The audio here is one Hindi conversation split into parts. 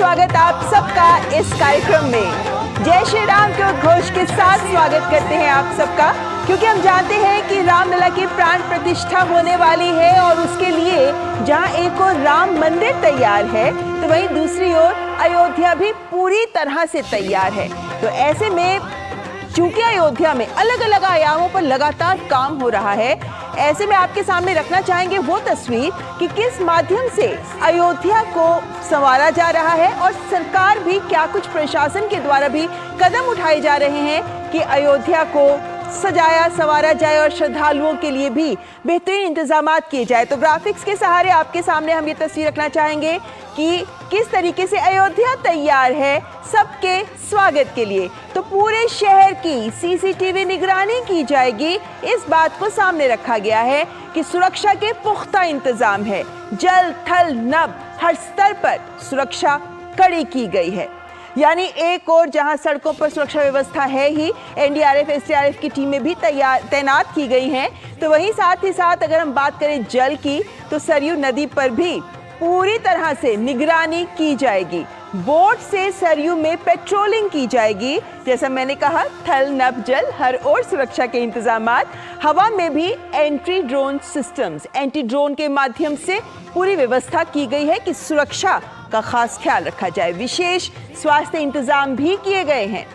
स्वागत आप सबका इस कार्यक्रम में। जय श्री राम के उद्घोष के साथ स्वागत करते हैं आप सबका, क्योंकि हम जानते हैं कि रामलला की प्राण प्रतिष्ठा होने वाली है और उसके लिए जहां एक और राम मंदिर तैयार है तो वहीं दूसरी ओर अयोध्या भी पूरी तरह से तैयार है। तो ऐसे में चूंकि अयोध्या में अलग अलग आयामों पर लगातार काम हो रहा है, ऐसे में आपके सामने रखना चाहेंगे वो तस्वीर कि किस माध्यम से अयोध्या को संवारा जा रहा है और सरकार भी क्या कुछ प्रशासन के द्वारा भी कदम उठाए जा रहे हैं कि अयोध्या को सजाया संवारा जाए और श्रद्धालुओं के लिए भी बेहतरीन इंतजामात किए जाए। तो ग्राफिक्स के सहारे आपके सामने हम ये तस्वीर रखना चाहेंगे कि किस तरीके से अयोध्या तैयार है सबके स्वागत के लिए। तो पूरे शहर की सीसीटीवी निगरानी की जाएगी, इस बात को सामने रखा गया है कि सुरक्षा के पुख्ता इंतजाम है। जल थल नभ हर स्तर पर सुरक्षा कड़ी की गई है। यानी एक और जहां सड़कों पर सुरक्षा व्यवस्था है ही, एनडीआरएफ एसडीआरएफ की टीमें भी तैनात की गई हैं, तो वहीं साथ ही साथ अगर हम बात करें जल की तो सरयू नदी पर भी पूरी तरह से निगरानी की जाएगी। बोट से सरयू में पेट्रोलिंग की जाएगी। जैसा मैंने कहा, थल नभ जल हर ओर सुरक्षा के इंतजामात। हवा में भी entry drone systems, anti drone के माध्यम से पूरी व्यवस्था की गई है कि सुरक्षा का खास ख्याल रखा जाए। विशेष स्वास्थ्य इंतजाम भी किए गए हैं,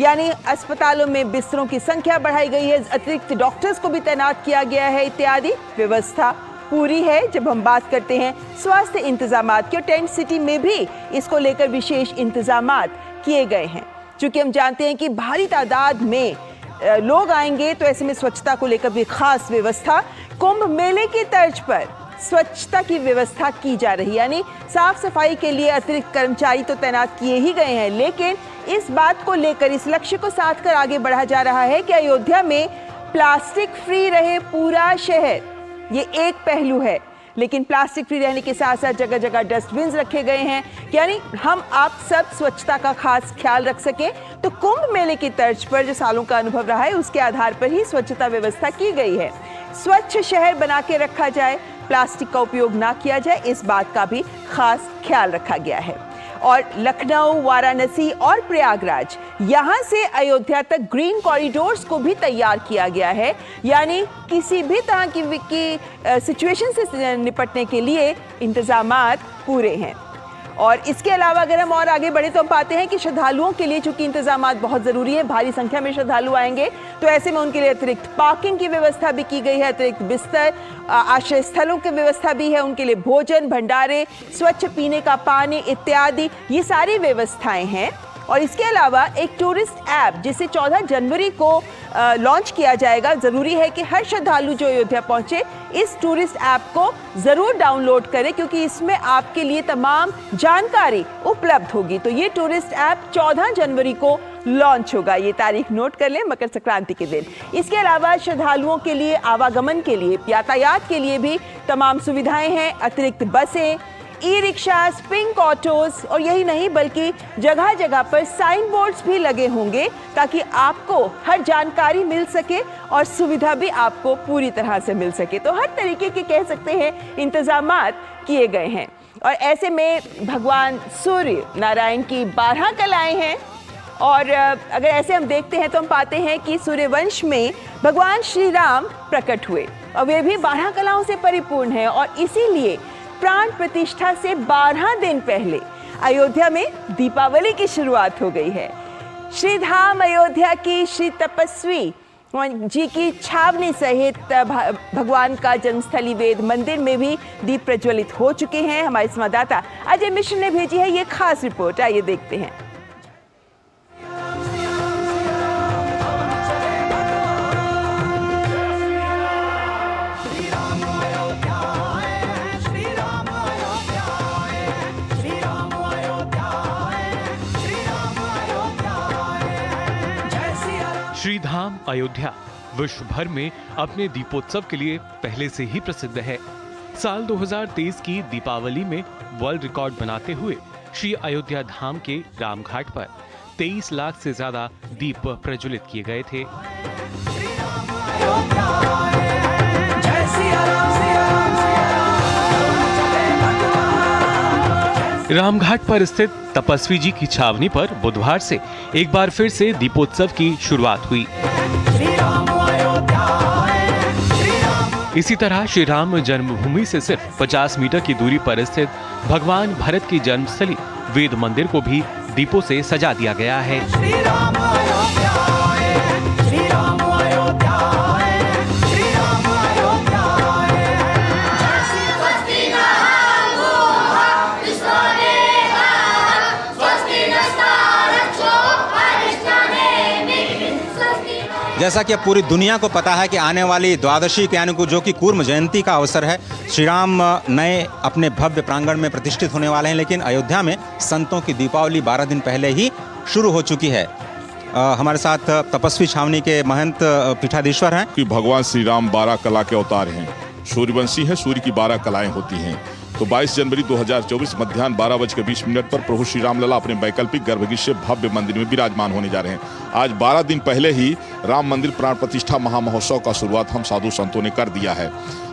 यानी अस्पतालों में बिस्तरों की संख्या बढ़ाई गई है, अतिरिक्त डॉक्टर्स को भी तैनात किया गया है इत्यादि। व्यवस्था पूरी है। जब हम बात करते हैं स्वास्थ्य इंतजामात की, और टेंट सिटी में भी इसको लेकर विशेष इंतजामात किए गए हैं। चूंकि हम जानते हैं कि भारी तादाद में लोग आएंगे, तो ऐसे में स्वच्छता को लेकर भी खास व्यवस्था। कुंभ मेले की तर्ज पर स्वच्छता की व्यवस्था की जा रही है, यानी साफ सफाई के लिए अतिरिक्त कर्मचारी तो तैनात किए ही गए हैं, लेकिन इस बात को लेकर, इस लक्ष्य को साध कर आगे बढ़ा जा रहा है कि अयोध्या में प्लास्टिक फ्री रहे पूरा शहर। ये एक पहलू है, लेकिन प्लास्टिक फ्री रहने के साथ साथ जगह जगह डस्टबिन रखे गए हैं, यानी हम आप सब स्वच्छता का खास ख्याल रख सके। तो कुंभ मेले की तर्ज पर जो सालों का अनुभव रहा है, उसके आधार पर ही स्वच्छता व्यवस्था की गई है। स्वच्छ शहर बना के रखा जाए, प्लास्टिक का उपयोग ना किया जाए, इस बात का भी खास ख्याल रखा गया है। और लखनऊ, वाराणसी और प्रयागराज, यहाँ से अयोध्या तक ग्रीन कॉरिडोर्स को भी तैयार किया गया है, यानी किसी भी तरह की सिचुएशन से निपटने के लिए इंतजामात पूरे हैं। और इसके अलावा अगर हम और आगे बढ़े तो हम पाते हैं कि श्रद्धालुओं के लिए चूंकि इंतजामात बहुत ज़रूरी है, भारी संख्या में श्रद्धालु आएंगे, तो ऐसे में उनके लिए अतिरिक्त पार्किंग की व्यवस्था भी की गई है, अतिरिक्त बिस्तर, आश्रय स्थलों की व्यवस्था भी है, उनके लिए भोजन, भंडारे, स्वच्छ पीने का पानी इत्यादि, ये सारी व्यवस्थाएं हैं। और इसके अलावा एक टूरिस्ट ऐप जिसे 14 जनवरी को लॉन्च किया जाएगा। ज़रूरी है कि हर श्रद्धालु जो अयोध्या पहुंचे इस टूरिस्ट ऐप को ज़रूर डाउनलोड करें, क्योंकि इसमें आपके लिए तमाम जानकारी उपलब्ध होगी। तो ये टूरिस्ट ऐप 14 जनवरी को लॉन्च होगा, ये तारीख नोट कर लें, मकर संक्रांति के दिन। इसके अलावा श्रद्धालुओं के लिए आवागमन के लिए, यातायात के लिए भी तमाम सुविधाएं हैं, अतिरिक्त बसें, ई रिक्शा, पिंक ऑटोज, और यही नहीं बल्कि जगह जगह पर साइन बोर्ड्स भी लगे होंगे ताकि आपको हर जानकारी मिल सके और सुविधा भी आपको पूरी तरह से मिल सके। तो हर तरीके के कह सकते हैं इंतजामात किए गए हैं। और ऐसे में भगवान सूर्य नारायण की 12 कलाएं हैं, और अगर ऐसे हम देखते हैं तो हम पाते हैं कि सूर्यवंश में भगवान श्री राम प्रकट हुए और वे भी 12 कलाओं से परिपूर्ण है। और इसीलिए प्राण प्रतिष्ठा से 12 दिन पहले अयोध्या में दीपावली की शुरुआत हो गई है। श्री धाम अयोध्या की श्री तपस्वी जी की छावनी सहित भगवान का जन्मस्थली वेद मंदिर में भी दीप प्रज्वलित हो चुके हैं। हमारे संवाददाता अजय मिश्र ने भेजी है ये खास रिपोर्ट, आइए देखते हैं। श्रीधाम अयोध्या विश्व भर में अपने दीपोत्सव के लिए पहले से ही प्रसिद्ध है। साल 2023 की दीपावली में वर्ल्ड रिकॉर्ड बनाते हुए श्री अयोध्या धाम के रामघाट पर 23 लाख से ज्यादा दीप प्रज्वलित किए गए थे। रामघाट पर स्थित तपस्वी जी की छावनी पर बुधवार से एक बार फिर से दीपोत्सव की शुरुआत हुई। इसी तरह श्री राम जन्मभूमि से सिर्फ 50 मीटर की दूरी पर स्थित भगवान भरत की जन्मस्थली वेद मंदिर को भी दीपों से सजा दिया गया है। जैसा कि अब पूरी दुनिया को पता है कि आने वाली द्वादशी के यानी जो कि कूर्म जयंती का अवसर है, श्री राम नए अपने भव्य प्रांगण में प्रतिष्ठित होने वाले हैं। लेकिन अयोध्या में संतों की दीपावली 12 दिन पहले ही शुरू हो चुकी है। हमारे साथ तपस्वी छावनी के महंत पीठाधीश्वर हैं। कि भगवान श्री राम 12 कला के अवतार हैं। सूर्यवंशी है, सूर्य की 12 कलाएं होती हैं। तो 22 जनवरी 2024 मध्याह्न 12:20 पर प्रभु श्री राम लला अपने वैकल्पिक गर्भगृह से भव्य मंदिर में विराजमान होने जा रहे हैं। आज 12 दिन पहले ही राम मंदिर प्राण प्रतिष्ठा महामहोत्सव का शुरुआत हम साधु संतों ने कर दिया है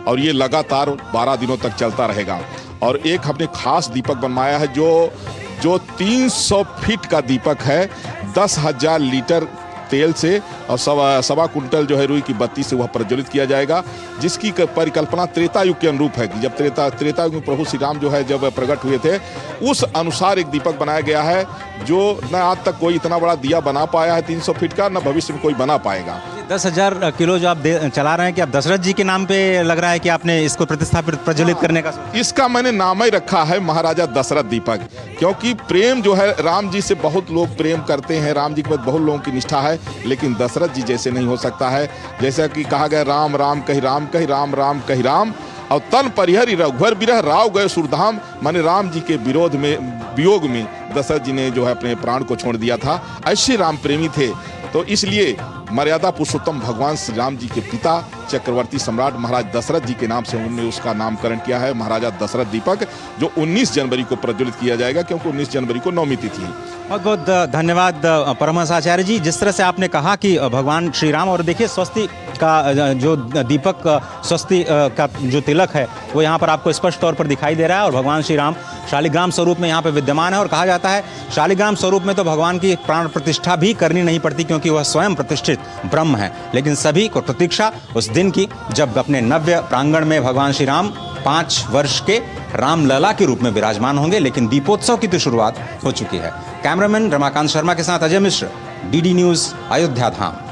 और ये लगातार 12 दिनों तक चलता रहेगा। और एक हमने खास दीपक बनवाया है जो 300 फीट का दीपक है। 10,000 लीटर तेल से और सवा कुंटल जो है रुई की बत्ती से वह प्रज्वलित किया जाएगा, जिसकी परिकल्पना त्रेता युग के अनुरूप है कि जब त्रेता युग में प्रभु श्री राम जो है जब प्रकट हुए थे, उस अनुसार एक दीपक बनाया गया है जो न आज तक कोई इतना बड़ा दिया बना पाया है 300 फीट का, न भविष्य में कोई बना पाएगा। 10,000 किलो जो आप चला रहे हैं कि आप दशरथ जी के नाम पे लग रहा है कि आपने इसको प्रतिस्थापित प्रज्वलित करने का? इसका मैंने नाम ही रखा है महाराजा दशरथ दीपक, क्योंकि प्रेम जो है राम जी से बहुत लोग प्रेम करते हैं, राम जी के प्रति बहुत लोगों की निष्ठा है, लेकिन दशरथ जी जैसे नहीं हो सकता है। जैसा कि कहा गया, राम राम कही राम कही राम राम कही राम और तन परिहरि रघुवर बिरह राव गए सुरधाम। माने राम जी के वियोग में दशरथ जी ने जो है अपने प्राण को छोड़ दिया था। ऐसे राम प्रेमी थे, तो इसलिए मर्यादा पुरुषोत्तम भगवान श्री राम जी के पिता चक्रवर्ती सम्राट महाराज दशरथ जी के नाम से उन्होंने उसका नामकरण किया है महाराजा दशरथ दीपक, जो 19 जनवरी को प्रज्वलित किया जाएगा, क्योंकि 19 जनवरी को नवमी तिथि है। बहुत बहुत धन्यवाद परमहंस आचार्य जी। जिस तरह से आपने कहा कि भगवान श्री राम, और देखिए स्वस्ति का जो दीपक, स्वस्ति का जो तिलक है वो यहाँ पर आपको स्पष्ट तौर पर दिखाई दे रहा है और भगवान श्री राम शालिग्राम स्वरूप में यहाँ पे विद्यमान है। और कहा जाता है शालिग्राम स्वरूप में तो भगवान की प्राण प्रतिष्ठा भी करनी नहीं पड़ती, क्योंकि वह स्वयं प्रतिष्ठित ब्रह्म है। लेकिन सभी को प्रतीक्षा उस दिन की जब अपने नव्य प्रांगण में भगवान श्री राम 5 वर्ष के रामलला के रूप में विराजमान होंगे। लेकिन दीपोत्सव की तो शुरुआत हो चुकी है। कैमरामैन रमाकांत शर्मा के साथ अजय मिश्र, डीडी न्यूज, अयोध्या धाम।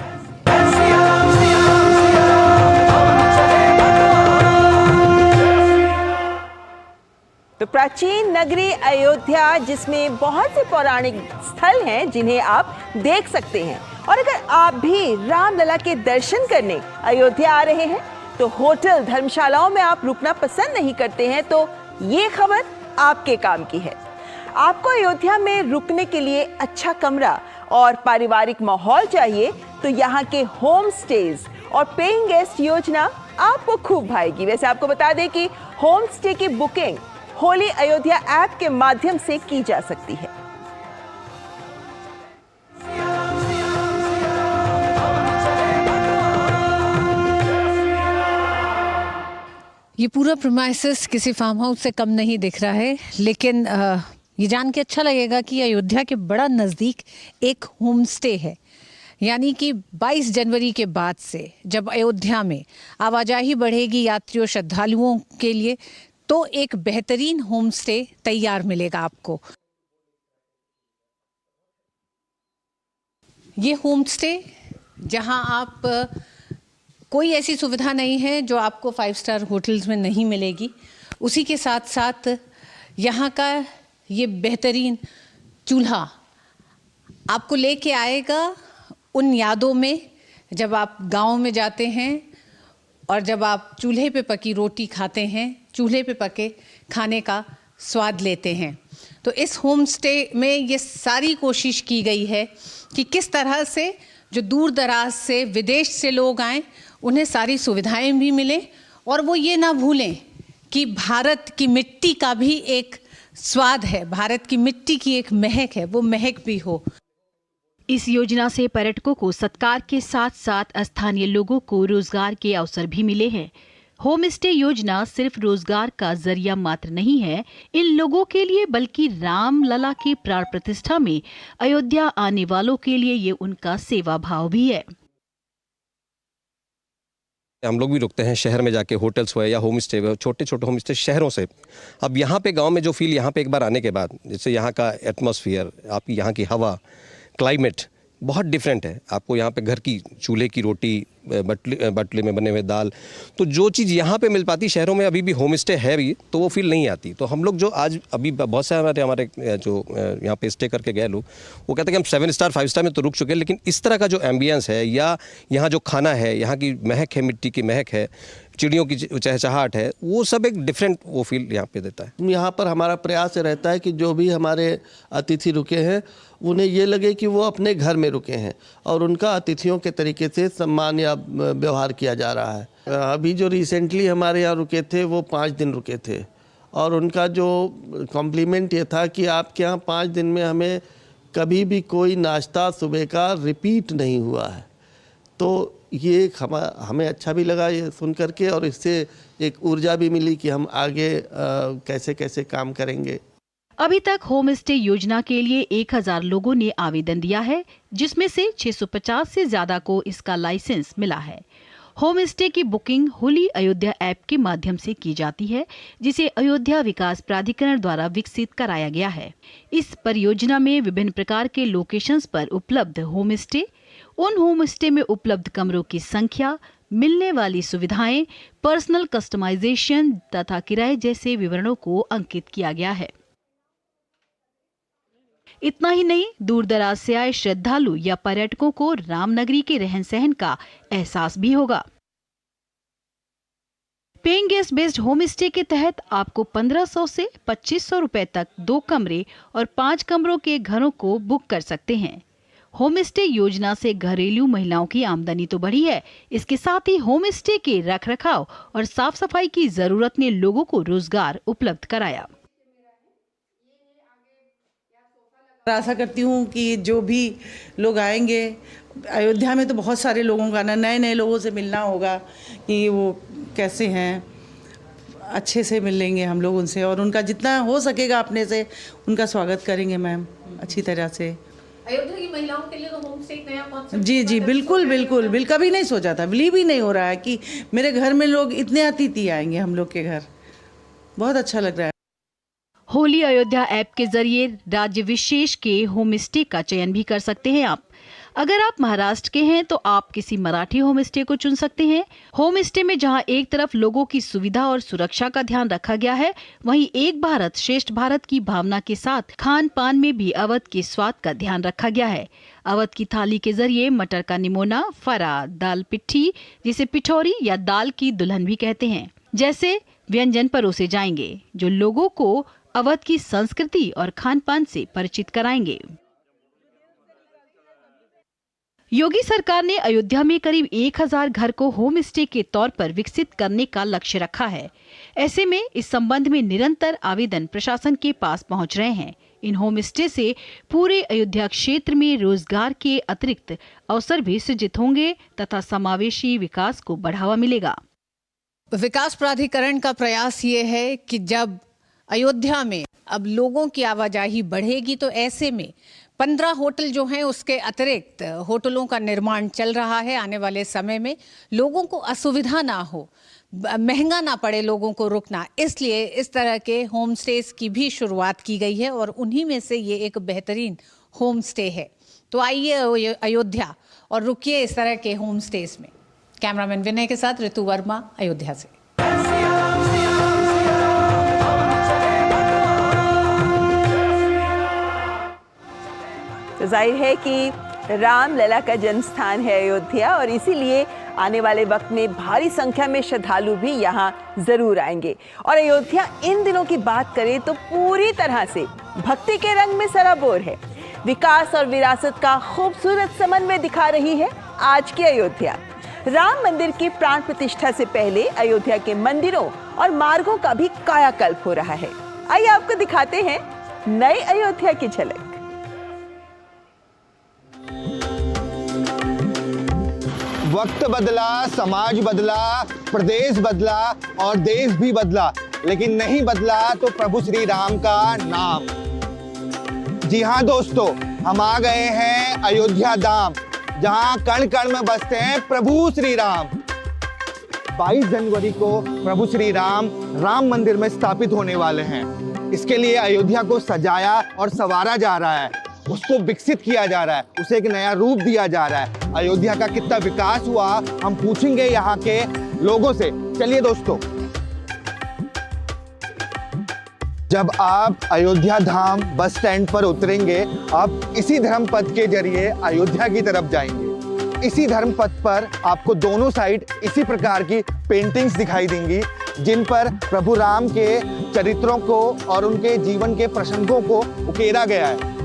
तो प्राचीन नगरी अयोध्या, जिसमें बहुत से पौराणिक स्थल हैं जिन्हें आप देख सकते हैं, और अगर आप भी रामलला के दर्शन करने अयोध्या आ रहे हैं तो होटल धर्मशालाओं में आप रुकना पसंद नहीं करते हैं, तो ये खबर आपके काम की है। आपको अयोध्या में रुकने के लिए अच्छा कमरा और पारिवारिक माहौल चाहिए तो यहाँ के होम स्टेज और पेइंग गेस्ट योजना आपको खूब भाएगी। वैसे आपको बता दें कि होम स्टे की बुकिंग होली अयोध्या ऐप के माध्यम से की जा सकती है। ये पूरा प्रीमाइसेस किसी फार्म हाउस से कम नहीं दिख रहा है, लेकिन ये जान के अच्छा लगेगा कि अयोध्या के बड़ा नज़दीक एक होम स्टे है। यानी कि 22 जनवरी के बाद से जब अयोध्या में आवाजाही बढ़ेगी यात्रियों श्रद्धालुओं के लिए, तो एक बेहतरीन होम स्टे तैयार मिलेगा आपको। ये होम स्टे जहां आप कोई ऐसी सुविधा नहीं है जो आपको 5 स्टार होटल्स में नहीं मिलेगी। उसी के साथ साथ यहाँ का ये बेहतरीन चूल्हा आपको लेके आएगा उन यादों में जब आप गांव में जाते हैं और जब आप चूल्हे पे पकी रोटी खाते हैं, चूल्हे पे पके खाने का स्वाद लेते हैं। तो इस होम स्टे में ये सारी कोशिश की गई है कि किस तरह से जो दूर दराज से विदेश से लोग आएँ उन्हें सारी सुविधाएं भी मिलें और वो ये ना भूलें कि भारत की मिट्टी का भी एक स्वाद है, भारत की मिट्टी की एक महक है, वो महक भी हो। इस योजना से पर्यटकों को सत्कार के साथ साथ स्थानीय लोगों को रोजगार के अवसर भी मिले हैं। होम स्टे योजना सिर्फ रोजगार का जरिया मात्र नहीं है इन लोगों के लिए, बल्कि रामलला की प्राण प्रतिष्ठा में अयोध्या आने वालों के लिए ये उनका सेवा भाव भी है। हम लोग भी रुकते हैं शहर में जाके, होटल्स हुए या होम स्टे हुए, छोटे छोटे होम स्टे शहरों से। अब यहाँ पे गांव में जो फील यहाँ पे एक बार आने के बाद, जैसे यहाँ का एटमॉस्फेयर, आपकी यहाँ की हवा, क्लाइमेट बहुत डिफरेंट है। आपको यहाँ पे घर की चूल्हे की रोटी, बटले में बने हुए दाल, तो जो चीज़ यहाँ पे मिल पाती शहरों में अभी भी होम स्टे है भी, तो वो फील नहीं आती। तो हम लोग जो आज अभी बहुत से हमारे जो यहाँ पे स्टे करके गए लोग, वो कहते हैं कि हम 7 स्टार 5 स्टार में तो रुक चुके हैं, लेकिन इस तरह का जो एम्बियंस है या यहाँ जो खाना है, यहाँ की महक है, मिट्टी की महक है, चिड़ियों की चहचहाहट है, वो सब एक डिफरेंट वो फील यहाँ पे देता है। यहाँ पर हमारा प्रयास रहता है कि जो भी हमारे अतिथि रुके हैं उन्हें ये लगे कि वो अपने घर में रुके हैं और उनका अतिथियों के तरीके से सम्मान या व्यवहार किया जा रहा है। अभी जो रिसेंटली हमारे यहाँ रुके थे वो 5 दिन रुके थे और उनका जो कॉम्प्लीमेंट ये था कि आपके यहाँ 5 दिन में हमें कभी भी कोई नाश्ता सुबह का रिपीट नहीं हुआ है। तो ये हमें अच्छा भी लगा ये सुन करके, और इससे एक ऊर्जा भी मिली कि हम आगे कैसे कैसे काम करेंगे। अभी तक होम स्टे योजना के लिए 1000 लोगों ने आवेदन दिया है, जिसमें से 650 से ज्यादा को इसका लाइसेंस मिला है। होम स्टे की बुकिंग होली अयोध्या ऐप के माध्यम से की जाती है, जिसे अयोध्या विकास प्राधिकरण द्वारा विकसित कराया गया है। इस परियोजना में विभिन्न प्रकार के लोकेशंस पर उपलब्ध होम स्टे, उन होम स्टे में उपलब्ध कमरों की संख्या, मिलने वाली सुविधाएं, पर्सनल कस्टमाइजेशन तथा किराए जैसे विवरणों को अंकित किया गया है। इतना ही नहीं, दूर दराज से आए श्रद्धालु या पर्यटकों को रामनगरी के रहन सहन का एहसास भी होगा। Paying guest based home stay के तहत आपको 1500 से 2500 रुपए तक 2 कमरे और 5 कमरों के घरों को बुक कर सकते हैं। होम स्टे योजना से घरेलू महिलाओं की आमदनी तो बढ़ी है, इसके साथ ही होम स्टे के रखरखाव और साफ सफाई की जरूरत ने लोगों को रोजगार उपलब्ध कराया। आशा करती हूँ कि जो भी लोग आएंगे, अयोध्या में तो बहुत सारे लोगों का नए नए लोगों से मिलना होगा कि वो कैसे हैं, अच्छे से मिलेंगे हम लोग उनसे, और उनका जितना हो सकेगा अपने से उनका स्वागत करेंगे मैम अच्छी तरह से। अयोध्या की महिलाओं के लिए तो होम स्टे नया कॉन्सेप्ट। जी बिल्कुल कभी नहीं सोचा था, बिलीव ही नहीं हो रहा है कि मेरे घर में लोग इतने अतिथि आएंगे हम लोग के घर। बहुत अच्छा लग रहा है। होली अयोध्या ऐप के जरिए राज्य विशेष के होम स्टे का चयन भी कर सकते हैं आप। अगर आप महाराष्ट्र के हैं तो आप किसी मराठी होम स्टे को चुन सकते हैं। होम स्टे में जहां एक तरफ लोगों की सुविधा और सुरक्षा का ध्यान रखा गया है, वहीं एक भारत श्रेष्ठ भारत की भावना के साथ खान पान में भी अवध के स्वाद का ध्यान रखा गया है। अवध की थाली के जरिए मटर का निमोना, फरा, दाल पिट्ठी, जिसे पिठौरी या दाल की दुल्हन भी कहते हैं, जैसे व्यंजन परोसे जाएंगे, जो लोगों को अवध की संस्कृति और खान पान से परिचित कराएंगे। योगी सरकार ने अयोध्या में करीब 1000 घर को होम स्टे के तौर पर विकसित करने का लक्ष्य रखा है। ऐसे में इस संबंध में निरंतर आवेदन प्रशासन के पास पहुंच रहे हैं। इन होम स्टे से पूरे अयोध्या क्षेत्र में रोजगार के अतिरिक्त अवसर भी सृजित होंगे तथा समावेशी विकास को बढ़ावा मिलेगा। विकास प्राधिकरण का प्रयास ये है कि जब अयोध्या में अब लोगों की आवाजाही बढ़ेगी, तो ऐसे में 15 होटल जो हैं उसके अतिरिक्त होटलों का निर्माण चल रहा है। आने वाले समय में लोगों को असुविधा ना हो, महंगा ना पड़े लोगों को रुकना, इसलिए इस तरह के होम स्टेज की भी शुरुआत की गई है और उन्हीं में से ये एक बेहतरीन होम स्टे है। तो आइए अयोध्या और रुकिए इस तरह के होम स्टेज में। कैमरामैन विनय के साथ ऋतु वर्मा, अयोध्या से। तो जाहिर है कि रामलला का जन्म स्थान है अयोध्या, और इसीलिए आने वाले वक्त में भारी संख्या में श्रद्धालु भी यहाँ जरूर आएंगे। और अयोध्या इन दिनों की बात करें तो पूरी तरह से भक्ति के रंग में सराबोर है। विकास और विरासत का खूबसूरत समन्वय दिखा रही है आज की अयोध्या। राम मंदिर की प्राण प्रतिष्ठा से पहले अयोध्या के मंदिरों और मार्गों का भी कायाकल्प हो रहा है। आइए आपको दिखाते हैं नई अयोध्या की झलक। वक्त बदला, समाज बदला, प्रदेश बदला और देश भी बदला, लेकिन नहीं बदला तो प्रभु श्री राम का नाम। जी हाँ दोस्तों, हम आ गए हैं अयोध्या धाम, जहां कण कण में बसते हैं प्रभु श्री राम। 22 जनवरी को प्रभु श्री राम राम मंदिर में स्थापित होने वाले हैं। इसके लिए अयोध्या को सजाया और संवारा जा रहा है, उसको विकसित किया जा रहा है, उसे एक नया रूप दिया जा रहा है। अयोध्या का कितना विकास हुआ हम पूछेंगे यहाँ के लोगों से। चलिए दोस्तों, जब आप अयोध्या धाम बस स्टैंड पर उतरेंगे, आप इसी धर्मपथ के जरिए अयोध्या की तरफ जाएंगे। इसी धर्मपथ पर आपको दोनों साइड इसी प्रकार की पेंटिंग्स दिखाई देंगी, जिन पर प्रभु राम के चरित्रों को और उनके जीवन के प्रसंगों को उकेरा गया है।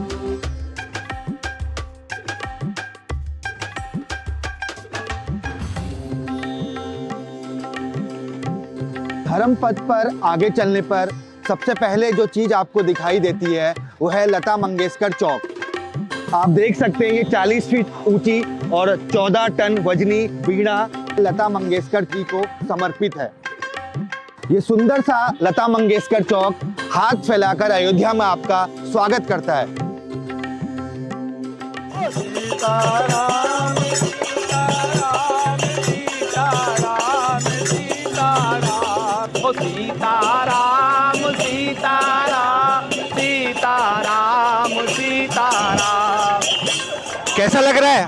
धर्मपथ पर आगे चलने पर सबसे पहले जो चीज आपको दिखाई देती है वो है लता मंगेशकर चौक। आप देख सकते हैं ये 40 फीट ऊंची और 14 टन वजनी वीणा लता मंगेशकर जी को समर्पित है। ये सुंदर सा लता मंगेशकर चौक हाथ फैलाकर अयोध्या में आपका स्वागत करता है। सीताराम सीताराम सीताराम सीताराम। कैसा लग रहा है?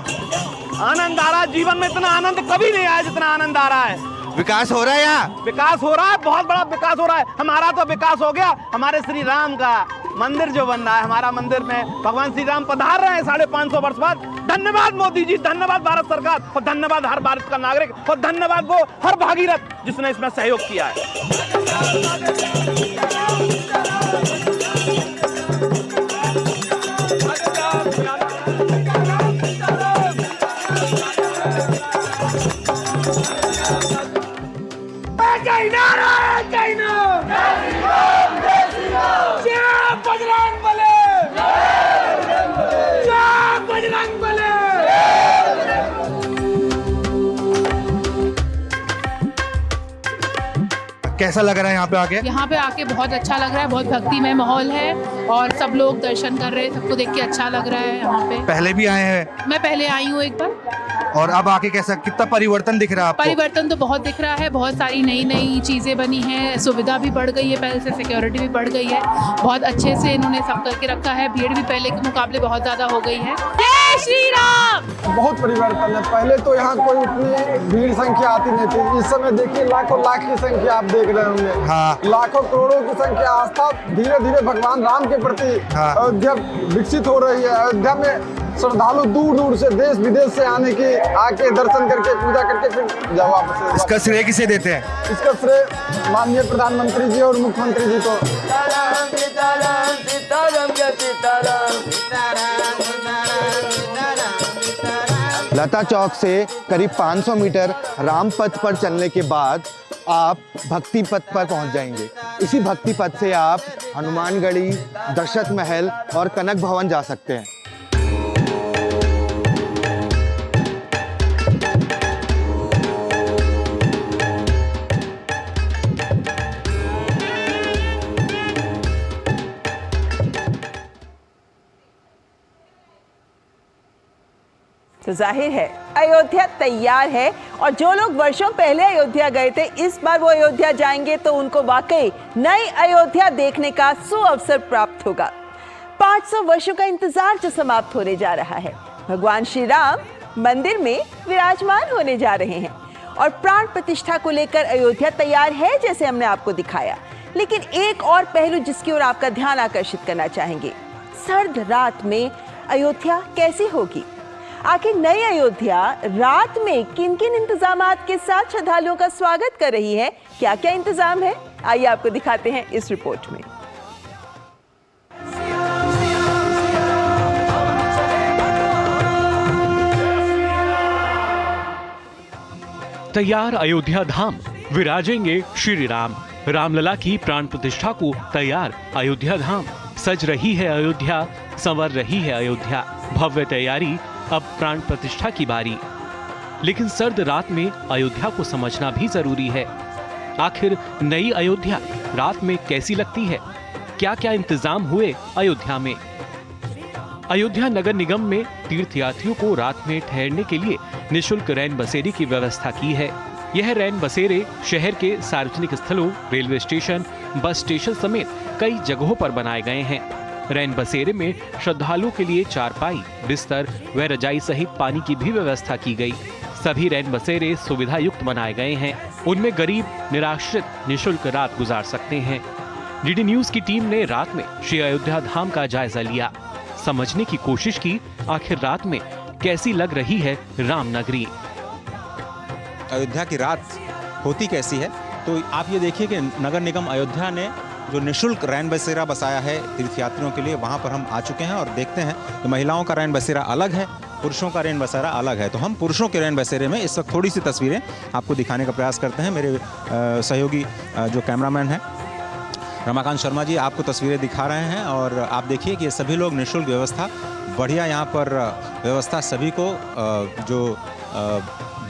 आनंद आ रहा है। जीवन में इतना आनंद कभी नहीं आया जितना आनंद आ रहा है। विकास हो रहा है यहाँ? विकास हो रहा है, बहुत बड़ा विकास हो रहा है। हमारा तो विकास हो गया, हमारे श्री राम का मंदिर जो बन रहा है, हमारा मंदिर में भगवान श्री राम पधार रहे हैं 550 वर्ष बाद। धन्यवाद मोदी जी, धन्यवाद भारत सरकार, और धन्यवाद हर भारत का नागरिक, और धन्यवाद वो हर भागीरथ जिसने इसमें सहयोग किया है। कैसा लग रहा है यहाँ पे आके? यहाँ पे आके बहुत अच्छा लग रहा है, बहुत भक्तिमय माहौल है और सब लोग दर्शन कर रहे हैं, सबको देख के अच्छा लग रहा है। यहाँ पे पहले भी आए हैं? मैं पहले आई हूँ एक बार। और अब आके कैसा, कितना परिवर्तन दिख रहा है आपको? परिवर्तन तो बहुत दिख रहा है, बहुत सारी नई नई चीजें बनी हैं, सुविधा भी बढ़ गई है, पहले से सिक्योरिटी भी बढ़ गई है, बहुत अच्छे से इन्होंने सब करके रखा है। भीड़ भी पहले के मुकाबले बहुत ज्यादा हो गई है। जय श्री राम। बहुत परिवर्तन है। पहले तो यहाँ कोई उतनी भीड़ संख्या आती नहीं थी, इस समय देखिए लाखों लाख की संख्या आप देख रहे होंगे। हाँ। लाखों करोड़ों की संख्या। आस्था धीरे धीरे भगवान राम के प्रति अयोध्या विकसित हो रही है। अयोध्या में श्रद्धालु दूर दूर से, देश विदेश से आके दर्शन करके, पूजा करके फिर जाओ वापस। इसका श्रेय किसे देते हैं? इसका श्रेय माननीय प्रधानमंत्री जी और मुख्यमंत्री जी को। लता चौक से करीब 500 मीटर रामपथ पर चलने के बाद आप भक्ति पथ पर पहुंच जाएंगे। इसी भक्ति पथ से आप हनुमानगढ़ी, दशरथ महल और कनक भवन जा सकते हैं। तो जाहिर है अयोध्या तैयार है, और जो लोग वर्षों पहले अयोध्या गए थे, इस बार वो अयोध्या जाएंगे तो उनको वाकई नई अयोध्या देखने का सुअवसर प्राप्त होगा। 500 वर्षों का इंतजार जो समाप्त होने जा रहा है। भगवान श्री राम मंदिर में विराजमान होने जा रहे हैं और प्राण प्रतिष्ठा को लेकर अयोध्या तैयार है, जैसे हमने आपको दिखाया। लेकिन एक और पहलू जिसकी ओर आपका ध्यान आकर्षित करना चाहेंगे, सर्द रात में अयोध्या कैसी होगी? आखिर नई अयोध्या रात में किन किन इंतजामात के साथ श्रद्धालुओं का स्वागत कर रही है? क्या क्या इंतजाम है, आइए आपको दिखाते हैं इस रिपोर्ट में। तैयार अयोध्या धाम, विराजेंगे श्री राम। रामलला की प्राण प्रतिष्ठा को तैयार अयोध्या धाम। सज रही है अयोध्या, संवर रही है अयोध्या। भव्य तैयारी, अब प्राण प्रतिष्ठा की बारी। लेकिन सर्द रात में अयोध्या को समझना भी जरूरी है। आखिर नई अयोध्या रात में कैसी लगती है? क्या क्या इंतजाम हुए अयोध्या में? अयोध्या नगर निगम में तीर्थयात्रियों को रात में ठहरने के लिए निशुल्क रैन बसेरे की व्यवस्था की है। यह रैन बसेरे शहर के सार्वजनिक स्थलों, रेलवे स्टेशन, बस स्टेशन समेत कई जगहों पर बनाए गए हैं। रैन बसेरे में श्रद्धालुओं के लिए चारपाई, बिस्तर व रजाई सहित पानी की भी व्यवस्था की गई। सभी रैन बसेरे सुविधा युक्त बनाए गए हैं। उनमें गरीब निराश्रित निशुल्क रात गुजार सकते हैं। डीडी न्यूज की टीम ने रात में श्री अयोध्या धाम का जायजा लिया, समझने की कोशिश की आखिर रात में कैसी लग रही है रामनगरी। अयोध्या की रात होती कैसी है, तो आप ये देखिए कि नगर निगम अयोध्या ने जो निशुल्क रैन बसेरा बसाया है तीर्थयात्रियों के लिए, वहाँ पर हम आ चुके हैं और देखते हैं कि महिलाओं का रैन बसेरा अलग है, पुरुषों का रैन बसेरा अलग है। तो हम पुरुषों के रैन बसेरे में इस वक्त थोड़ी सी तस्वीरें आपको दिखाने का प्रयास करते हैं। मेरे सहयोगी जो कैमरामैन हैं रमाकांत शर्मा जी आपको तस्वीरें दिखा रहे हैं और आप देखिए कि ये सभी लोग निशुल्क व्यवस्था, बढ़िया यहाँ पर व्यवस्था सभी को जो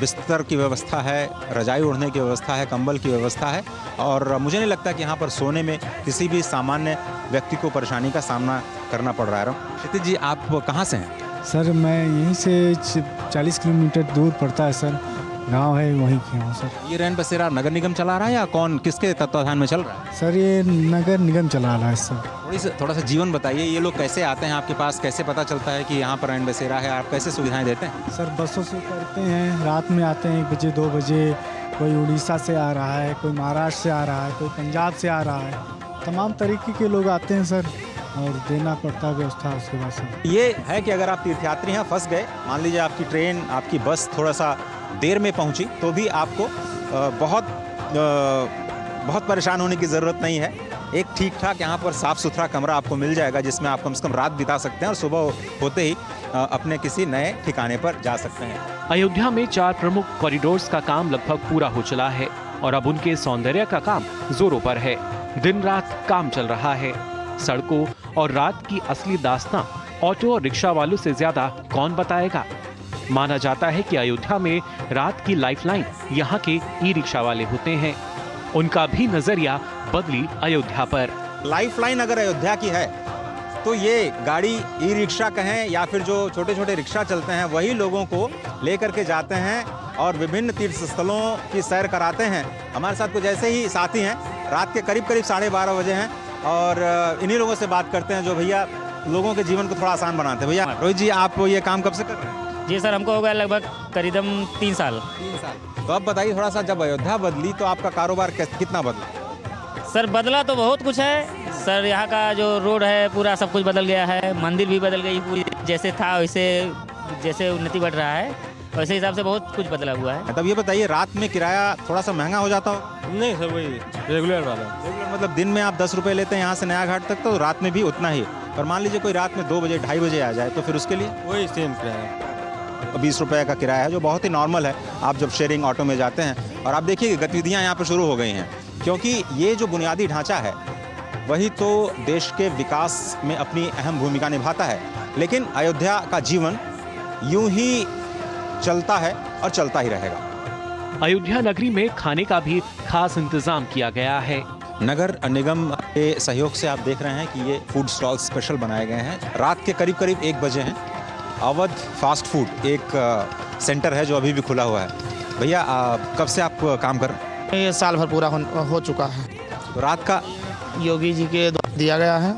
बिस्तर की व्यवस्था है, रजाई ओढ़ने की व्यवस्था है, कंबल की व्यवस्था है और मुझे नहीं लगता कि यहाँ पर सोने में किसी भी सामान्य व्यक्ति को परेशानी का सामना करना पड़ रहा है। क्षितिज जी आप कहाँ से हैं? सर मैं यहीं से 40 किलोमीटर दूर पड़ता है सर, गांव है वहीं के हूँ सर। ये रैन बसेरा नगर निगम चला रहा है या कौन, किसके तत्वाधान में चल रहा है? सर ये नगर निगम चला रहा है सर। थोड़ा सा जीवन बताइए, ये लोग कैसे आते हैं आपके पास, कैसे पता चलता है कि यहाँ पर रैन बसेरा है, आप कैसे सुविधाएं देते हैं? सर बसों से करते हैं, रात में आते हैं 1 बजे 2 बजे, कोई उड़ीसा से आ रहा है, कोई महाराष्ट्र से आ रहा है, कोई पंजाब से आ रहा है, तमाम तरीके के लोग आते हैं सर और देना पड़ता है व्यवस्था उसके बाद सर। ये है कि अगर आप तीर्थयात्री हैं, फंस गए, मान लीजिए आपकी ट्रेन, आपकी बस थोड़ा सा देर में पहुंची, तो भी आपको बहुत परेशान होने की ज़रूरत नहीं है। एक ठीक ठाक यहाँ पर साफ़ सुथरा कमरा आपको मिल जाएगा जिसमें आप कम से कम रात बिता सकते हैं और सुबह होते ही अपने किसी नए ठिकाने पर जा सकते हैं। अयोध्या में 4 प्रमुख कॉरिडोर्स का काम लगभग पूरा हो चला है और अब उनके सौंदर्य का काम जोरों पर है। दिन रात काम चल रहा है। सड़कों और रात की असली दास्तां ऑटो और रिक्शा वालों से ज्यादा कौन बताएगा। माना जाता है कि अयोध्या में रात की लाइफलाइन यहाँ के ई रिक्शा वाले होते हैं। उनका भी नजरिया बदली अयोध्या पर। लाइफलाइन अगर अयोध्या की है तो ये गाड़ी ई रिक्शा कहें या फिर जो छोटे छोटे रिक्शा चलते हैं, वही लोगों को लेकर के जाते हैं और विभिन्न तीर्थ स्थलों की सैर कराते हैं। हमारे साथ कुछ ऐसे ही साथी हैं, रात के करीब 12:30 बजे हैं और इन्हीं लोगों से बात करते हैं जो भैया लोगों के जीवन को थोड़ा आसान बनाते हैं। भैया रोहित जी, आप ये काम कब से कर रहे हैं? जी सर, हमको हो गया लगभग करीबन 3 साल। तो अब बताइए थोड़ा सा, जब अयोध्या बदली तो आपका कारोबार कितना बदला? सर बदला तो बहुत कुछ है सर, यहाँ का जो रोड है पूरा सब कुछ बदल गया है, मंदिर भी बदल गई पूरी, जैसे था वैसे, जैसे उन्नति बढ़ रहा है वैसे हिसाब से बहुत कुछ बदला हुआ है। तब ये बताइए, रात में किराया थोड़ा सा महंगा हो जाता हो? नहीं सर, वही रेगुलर वाला। रेगुलर मतलब दिन में आप 10 रुपये लेते हैं यहाँ से नया घाट तक, तो रात में भी उतना ही। और मान लीजिए कोई रात में 2 बजे 2:30 बजे आ जाए तो फिर उसके लिए वही सेम किराया, 20 रुपये का किराया है, जो बहुत ही नॉर्मल है आप जब शेयरिंग ऑटो में जाते हैं। और आप देखिए गतिविधियाँ यहाँ पर शुरू हो गई हैं, क्योंकि ये जो बुनियादी ढांचा है वही तो देश के विकास में अपनी अहम भूमिका निभाता है। लेकिन अयोध्या का जीवन यूं ही चलता है और चलता ही रहेगा। अयोध्या नगरी में खाने का भी खास इंतजाम किया गया है। नगर निगम के सहयोग से आप देख रहे हैं कि ये फूड स्टॉल स्पेशल बनाए गए हैं। रात के करीब 1 बजे हैं। अवध फास्ट फूड एक सेंटर है जो अभी भी खुला हुआ है। भैया कब से आप काम कर रहे हैं? ये साल भर पूरा हो चुका है। तो रात का योगी जी के द्वारा दिया गया है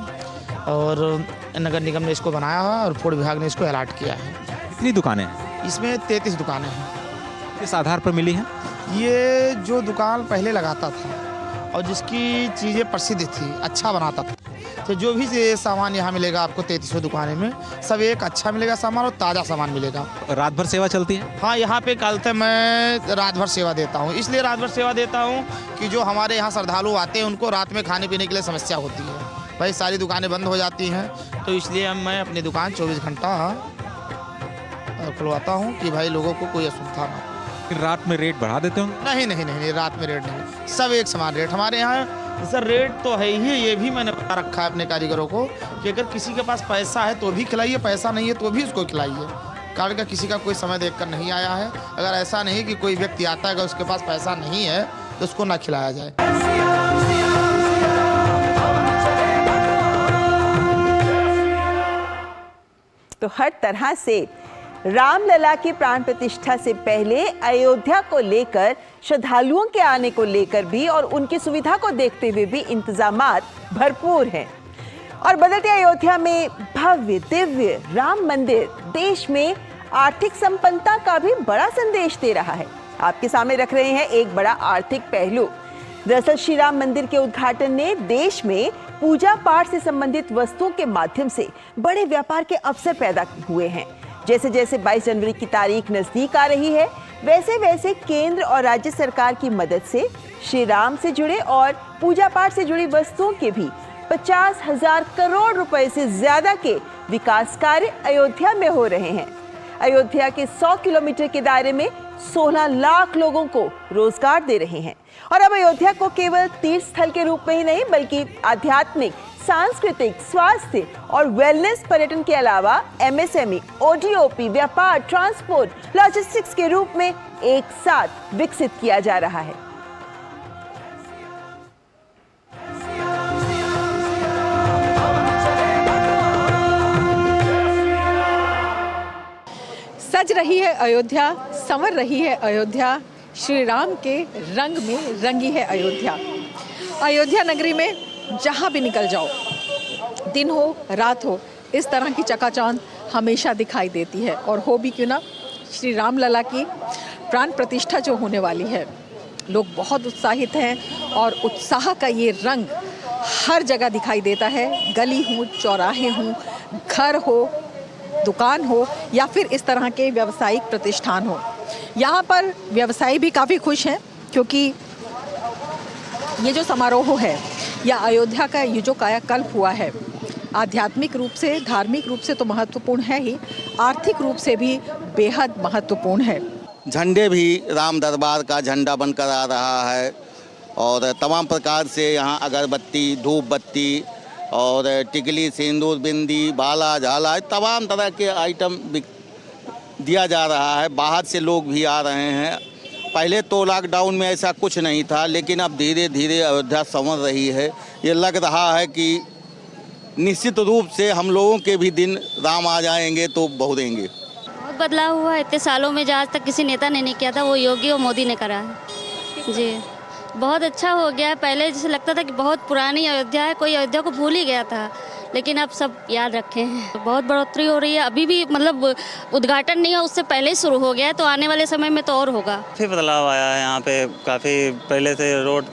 और नगर निगम ने इसको बनाया है और फूड विभाग ने इसको अलॉट किया है। कितनी दुकानें हैं? इसमें 33 दुकानें हैं। किस आधार पर मिली हैं? ये जो दुकान पहले लगाता था और जिसकी चीज़ें प्रसिद्ध थी, अच्छा बनाता था, तो जो भी सामान यहाँ मिलेगा आपको 33 दुकानें में सब एक अच्छा मिलेगा सामान और ताज़ा सामान मिलेगा। रात भर सेवा चलती है? हाँ, यहाँ पे कल तक मैं रात भर सेवा देता हूँ। इसलिए रात भर सेवा देता हूँ कि जो हमारे यहाँ श्रद्धालु आते हैं उनको रात में खाने पीने के लिए समस्या होती है। भाई सारी दुकानें बंद हो जाती हैं, तो इसलिए मैं अपनी दुकान 24 घंटा खुलवाता हूँ कि भाई लोगों को कोई असुविधा ना हो। फिर रात में रेट बढ़ा देते हो? नहीं, रात में रेट नहीं, सब एक समान रेट हमारे यहाँ। सर रेट तो है ही, ये भी मैंने बता रखा है अपने कारीगरों को कि अगर किसी के पास पैसा है तो भी खिलाइए, पैसा नहीं है तो भी उसको खिलाइए। कारण का किसी का कोई समय देखकर नहीं आया है। अगर ऐसा नहीं कि कोई व्यक्ति आता है अगर उसके पास पैसा नहीं है तो उसको ना खिलाया जाए। तो हर तरह से रामलला की प्राण प्रतिष्ठा से पहले अयोध्या को लेकर, श्रद्धालुओं के आने को लेकर भी और उनकी सुविधा को देखते हुए भी इंतजामात भरपूर हैं। और बदलते अयोध्या में भव्य दिव्य राम मंदिर देश में आर्थिक संपन्नता का भी बड़ा संदेश दे रहा है। आपके सामने रख रहे हैं एक बड़ा आर्थिक पहलू। दरअसल श्री राम मंदिर के उद्घाटन ने देश में पूजा पाठ से संबंधित वस्तुओं के माध्यम से बड़े व्यापार के अवसर पैदा हुए हैं। जैसे जैसे 22 जनवरी की तारीख नजदीक आ रही है, वैसे वैसे केंद्र और राज्य सरकार की मदद से श्री राम से जुड़े और पूजा पाठ से जुड़ी वस्तुओं के भी 50,000 करोड़ रुपए से ज्यादा के विकास कार्य अयोध्या में हो रहे हैं। अयोध्या के 100 किलोमीटर के दायरे में 16 लाख लोगों को रोजगार दे रहे हैं। और अब अयोध्या को केवल तीर्थ स्थल के रूप में ही नहीं बल्कि आध्यात्मिक, सांस्कृतिक, स्वास्थ्य और वेलनेस पर्यटन के अलावा MSME, ODOP, व्यापार, ट्रांसपोर्ट, लॉजिस्टिक्स के रूप में एक साथ विकसित किया जा रहा है। सज रही है अयोध्या, संवर रही है अयोध्या, श्री राम के रंग में रंगी है अयोध्या। अयोध्या नगरी में जहाँ भी निकल जाओ, दिन हो रात हो, इस तरह की चकाचौंध हमेशा दिखाई देती है। और हो भी क्यों ना, श्री रामलला की प्राण प्रतिष्ठा जो होने वाली है, लोग बहुत उत्साहित हैं और उत्साह का ये रंग हर जगह दिखाई देता है। गली हो, चौराहे हों, घर हो, दुकान हो या फिर इस तरह के व्यावसायिक प्रतिष्ठान हो, यहाँ पर व्यवसायी भी काफ़ी खुश हैं क्योंकि ये जो समारोह है या अयोध्या का ये जो कायाकल्प हुआ है, आध्यात्मिक रूप से, धार्मिक रूप से तो महत्वपूर्ण है ही, आर्थिक रूप से भी बेहद महत्वपूर्ण है। झंडे भी राम दरबार का झंडा बनकर आ रहा है और तमाम प्रकार से यहाँ अगरबत्ती, धूप बत्ती और टिकली, सिंदूर, बिंदी, भाला, झाला, तमाम तरह के आइटम दिया जा रहा है। बाहर से लोग भी आ रहे हैं। पहले तो लॉकडाउन में ऐसा कुछ नहीं था, लेकिन अब धीरे धीरे अयोध्या संवर रही है। ये लग रहा है कि निश्चित रूप से हम लोगों के भी दिन राम आ जाएंगे तो बहुरेंगे। बहुत बदलाव हुआ है। इतने सालों में जहाँ तक किसी नेता ने नहीं किया था, वो योगी और मोदी ने करा है। जी, बहुत अच्छा हो गया है। पहले जैसे लगता था कि बहुत पुरानी अयोध्या है, कोई अयोध्या को भूल ही गया था, लेकिन अब सब याद रखे हैं। बहुत बढ़ोतरी हो रही है। अभी भी मतलब उद्घाटन नहीं है, उससे पहले ही शुरू हो गया है, तो आने वाले समय में तो और होगा। काफ़ी बदलाव आया है यहाँ पे। काफ़ी पहले से रोड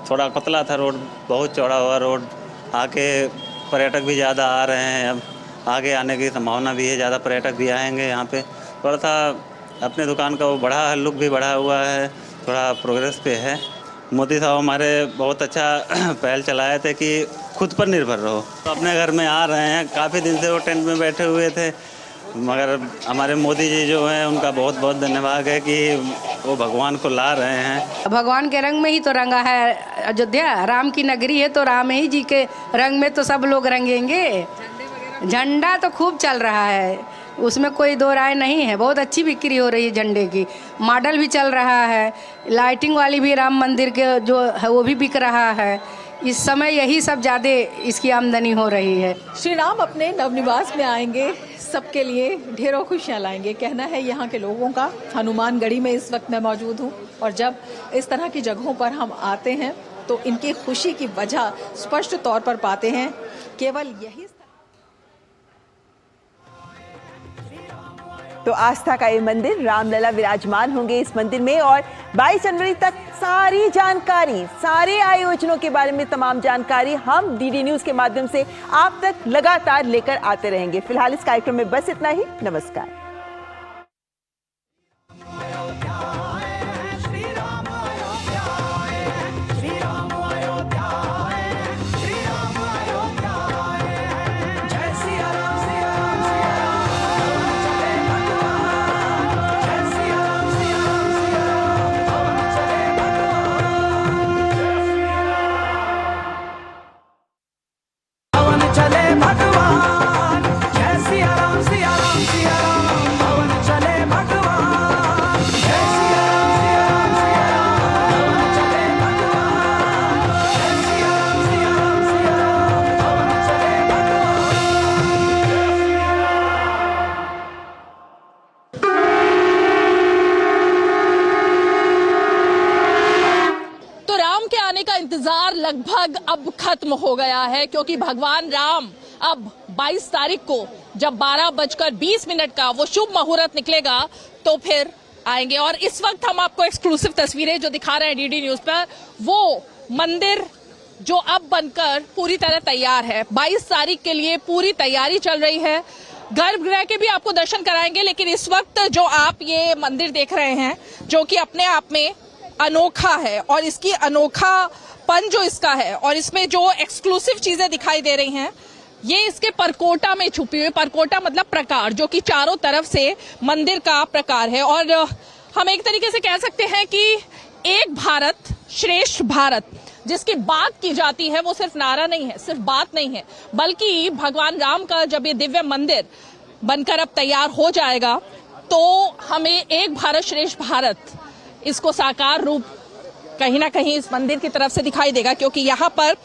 थोड़ा पतला था, रोड बहुत चौड़ा हुआ। रोड आके पर्यटक भी ज़्यादा आ रहे हैं। अब आगे आने की संभावना भी है, ज़्यादा पर्यटक भी आएंगे यहाँ पे। थोड़ा सा अपने दुकान का वो बढ़ा है, लुक भी बढ़ा हुआ है, थोड़ा प्रोग्रेस पे है। मोदी साहब हमारे बहुत अच्छा पहल चलाए थे कि खुद पर निर्भर रहो। तो अपने घर में आ रहे हैं। काफ़ी दिन से वो टेंट में बैठे हुए थे, मगर हमारे मोदी जी जो हैं उनका बहुत बहुत धन्यवाद है कि वो भगवान को ला रहे हैं। भगवान के रंग में ही तो रंगा है अयोध्या। राम की नगरी है तो राम ही जी के रंग में तो सब लोग रंगेंगे। झंडा तो खूब चल रहा है, उसमें कोई दो राय नहीं है। बहुत अच्छी बिक्री हो रही है झंडे की। मॉडल भी चल रहा है, लाइटिंग वाली भी राम मंदिर के जो है वो भी बिक रहा है। इस समय यही सब ज़्यादा इसकी आमदनी हो रही है। श्री राम अपने नवनिवास में आएंगे, सबके लिए ढेरों खुशियाँ लाएंगे, कहना है यहाँ के लोगों का। हनुमानगढ़ी में इस वक्त मैं मौजूद हूँ और जब इस तरह की जगहों पर हम आते हैं तो इनकी खुशी की वजह स्पष्ट तौर पर पाते हैं। केवल यही तो आस्था का ये मंदिर, रामलला विराजमान होंगे इस मंदिर में और 22 जनवरी तक सारी जानकारी, सारे आयोजनों के बारे में तमाम जानकारी हम डीडी न्यूज के माध्यम से आप तक लगातार लेकर आते रहेंगे। फिलहाल इस कार्यक्रम में बस इतना ही। नमस्कार। चले भगवान, जय सिया राम सिया राम सिया राम। लगभग अब खत्म हो गया है, क्योंकि भगवान राम अब 22 तारीख को जब 12:20 का वो शुभ मुहूर्त निकलेगा तो फिर आएंगे। और इस वक्त हम आपको एक्सक्लूसिव तस्वीरें जो दिखा रहे हैं डीडी न्यूज पर, वो मंदिर जो अब बनकर पूरी तरह तैयार है। 22 तारीख के लिए पूरी तैयारी चल रही है। गर्भगृह के भी आपको दर्शन कराएंगे, लेकिन इस वक्त जो आप ये मंदिर देख रहे हैं जो कि अपने आप में अनोखा है और इसकी अनोखापन जो इसका है और इसमें जो एक्सक्लूसिव चीजें दिखाई दे रही हैं, ये इसके परकोटा में छुपी हुई, परकोटा मतलब प्रकार, जो कि चारों तरफ से मंदिर का प्रकार है। और हम एक तरीके से कह सकते हैं कि एक भारत श्रेष्ठ भारत जिसकी बात की जाती है, वो सिर्फ नारा नहीं है, सिर्फ बात नहीं है, बल्कि भगवान राम का जब ये दिव्य मंदिर बनकर अब तैयार हो जाएगा तो हमें एक भारत श्रेष्ठ भारत इसको साकार रूप कहीं ना कहीं इस मंदिर की तरफ से दिखाई देगा, क्योंकि यहाँ पर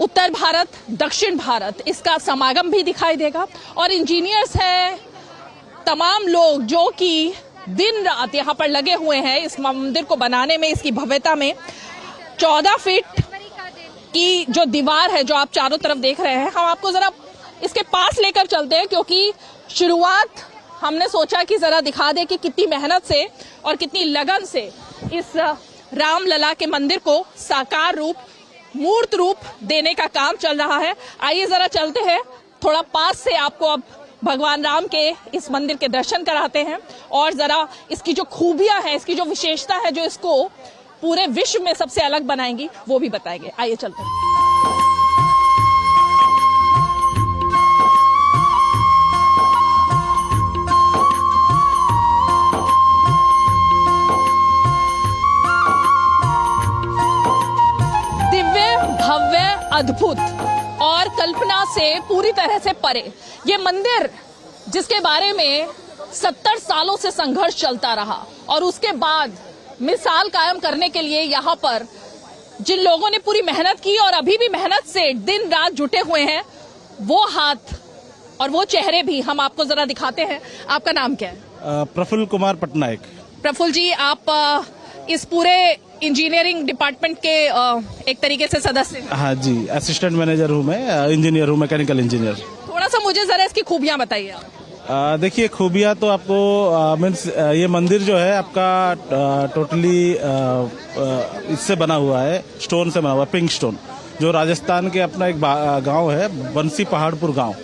उत्तर भारत, दक्षिण भारत इसका समागम भी दिखाई देगा। और इंजीनियर्स हैं, तमाम लोग जो कि दिन रात यहाँ पर लगे हुए हैं इस मंदिर को बनाने में, इसकी भव्यता में। 14 फीट की जो दीवार है जो आप चारों तरफ देख रहे हैं, हम आपको जरा इसके पास लेकर चलते हैं, क्योंकि शुरुआत हमने सोचा कि जरा दिखा दे कि कितनी मेहनत से और कितनी लगन से इस रामलला के मंदिर को साकार रूप, मूर्त रूप देने का काम चल रहा है। आइए जरा चलते हैं, थोड़ा पास से आपको अब भगवान राम के इस मंदिर के दर्शन कराते हैं और जरा इसकी जो खूबियां हैं, इसकी जो विशेषता है जो इसको पूरे विश्व में सबसे अलग बनाएंगी, वो भी बताएंगे। आइए चलते हैं। दिव्य, भव्य, अद्भुत और कल्पना से पूरी तरह से परे ये मंदिर, जिसके बारे में 70 सालों से संघर्ष चलता रहा और उसके बाद मिसाल कायम करने के लिए यहाँ पर जिन लोगों ने पूरी मेहनत की और अभी भी मेहनत से दिन रात जुटे हुए हैं, वो हाथ और वो चेहरे भी हम आपको जरा दिखाते हैं। आपका नाम क्या है? प्रफुल्ल कुमार पटनायक। प्रफुल्ल जी, आप इस पूरे इंजीनियरिंग डिपार्टमेंट के एक तरीके से सदस्य हैं। हाँ जी, असिस्टेंट मैनेजर हूँ मैं, इंजीनियर हूँ, मैकेनिकल इंजीनियर। थोड़ा सा मुझे जरा इसकी खूबियां बताइए आप। देखिए, खूबियाँ तो आपको मीन्स ये मंदिर जो है आपका टोटली इससे बना हुआ है, स्टोन से बना हुआ है, पिंक स्टोन, जो राजस्थान के अपना एक गांव है बंसी पहाड़पुर गांव,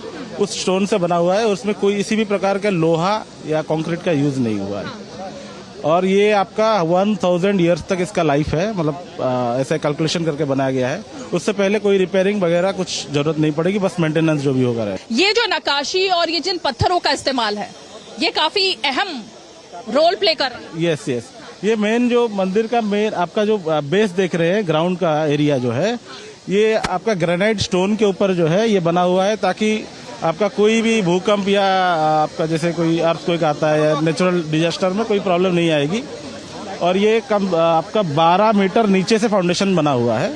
उस स्टोन से बना हुआ है। उसमें कोई किसी भी प्रकार का लोहा या कंक्रीट का यूज नहीं हुआ है। और ये आपका 1000 ईयर्स तक इसका लाइफ है, मतलब ऐसा कैलकुलेशन करके बनाया गया है। उससे पहले कोई रिपेयरिंग वगैरह कुछ जरूरत नहीं पड़ेगी, बस मेंटेनेंस जो भी होगा रहे। ये जो नक्काशी और ये जिन पत्थरों का इस्तेमाल है, ये काफी अहम रोल प्ले कर रहा है। यस, ये मेन जो मंदिर का मेन आपका जो बेस देख रहे हैं, ग्राउंड का एरिया जो है, ये आपका ग्रेनाइट स्टोन के ऊपर जो है ये बना हुआ है, ताकि आपका कोई भी भूकंप या आपका जैसे कोई अर्थक्वेक आता है या नेचुरल डिजास्टर में कोई प्रॉब्लम नहीं आएगी। और ये आपका 12 मीटर नीचे से फाउंडेशन बना हुआ है।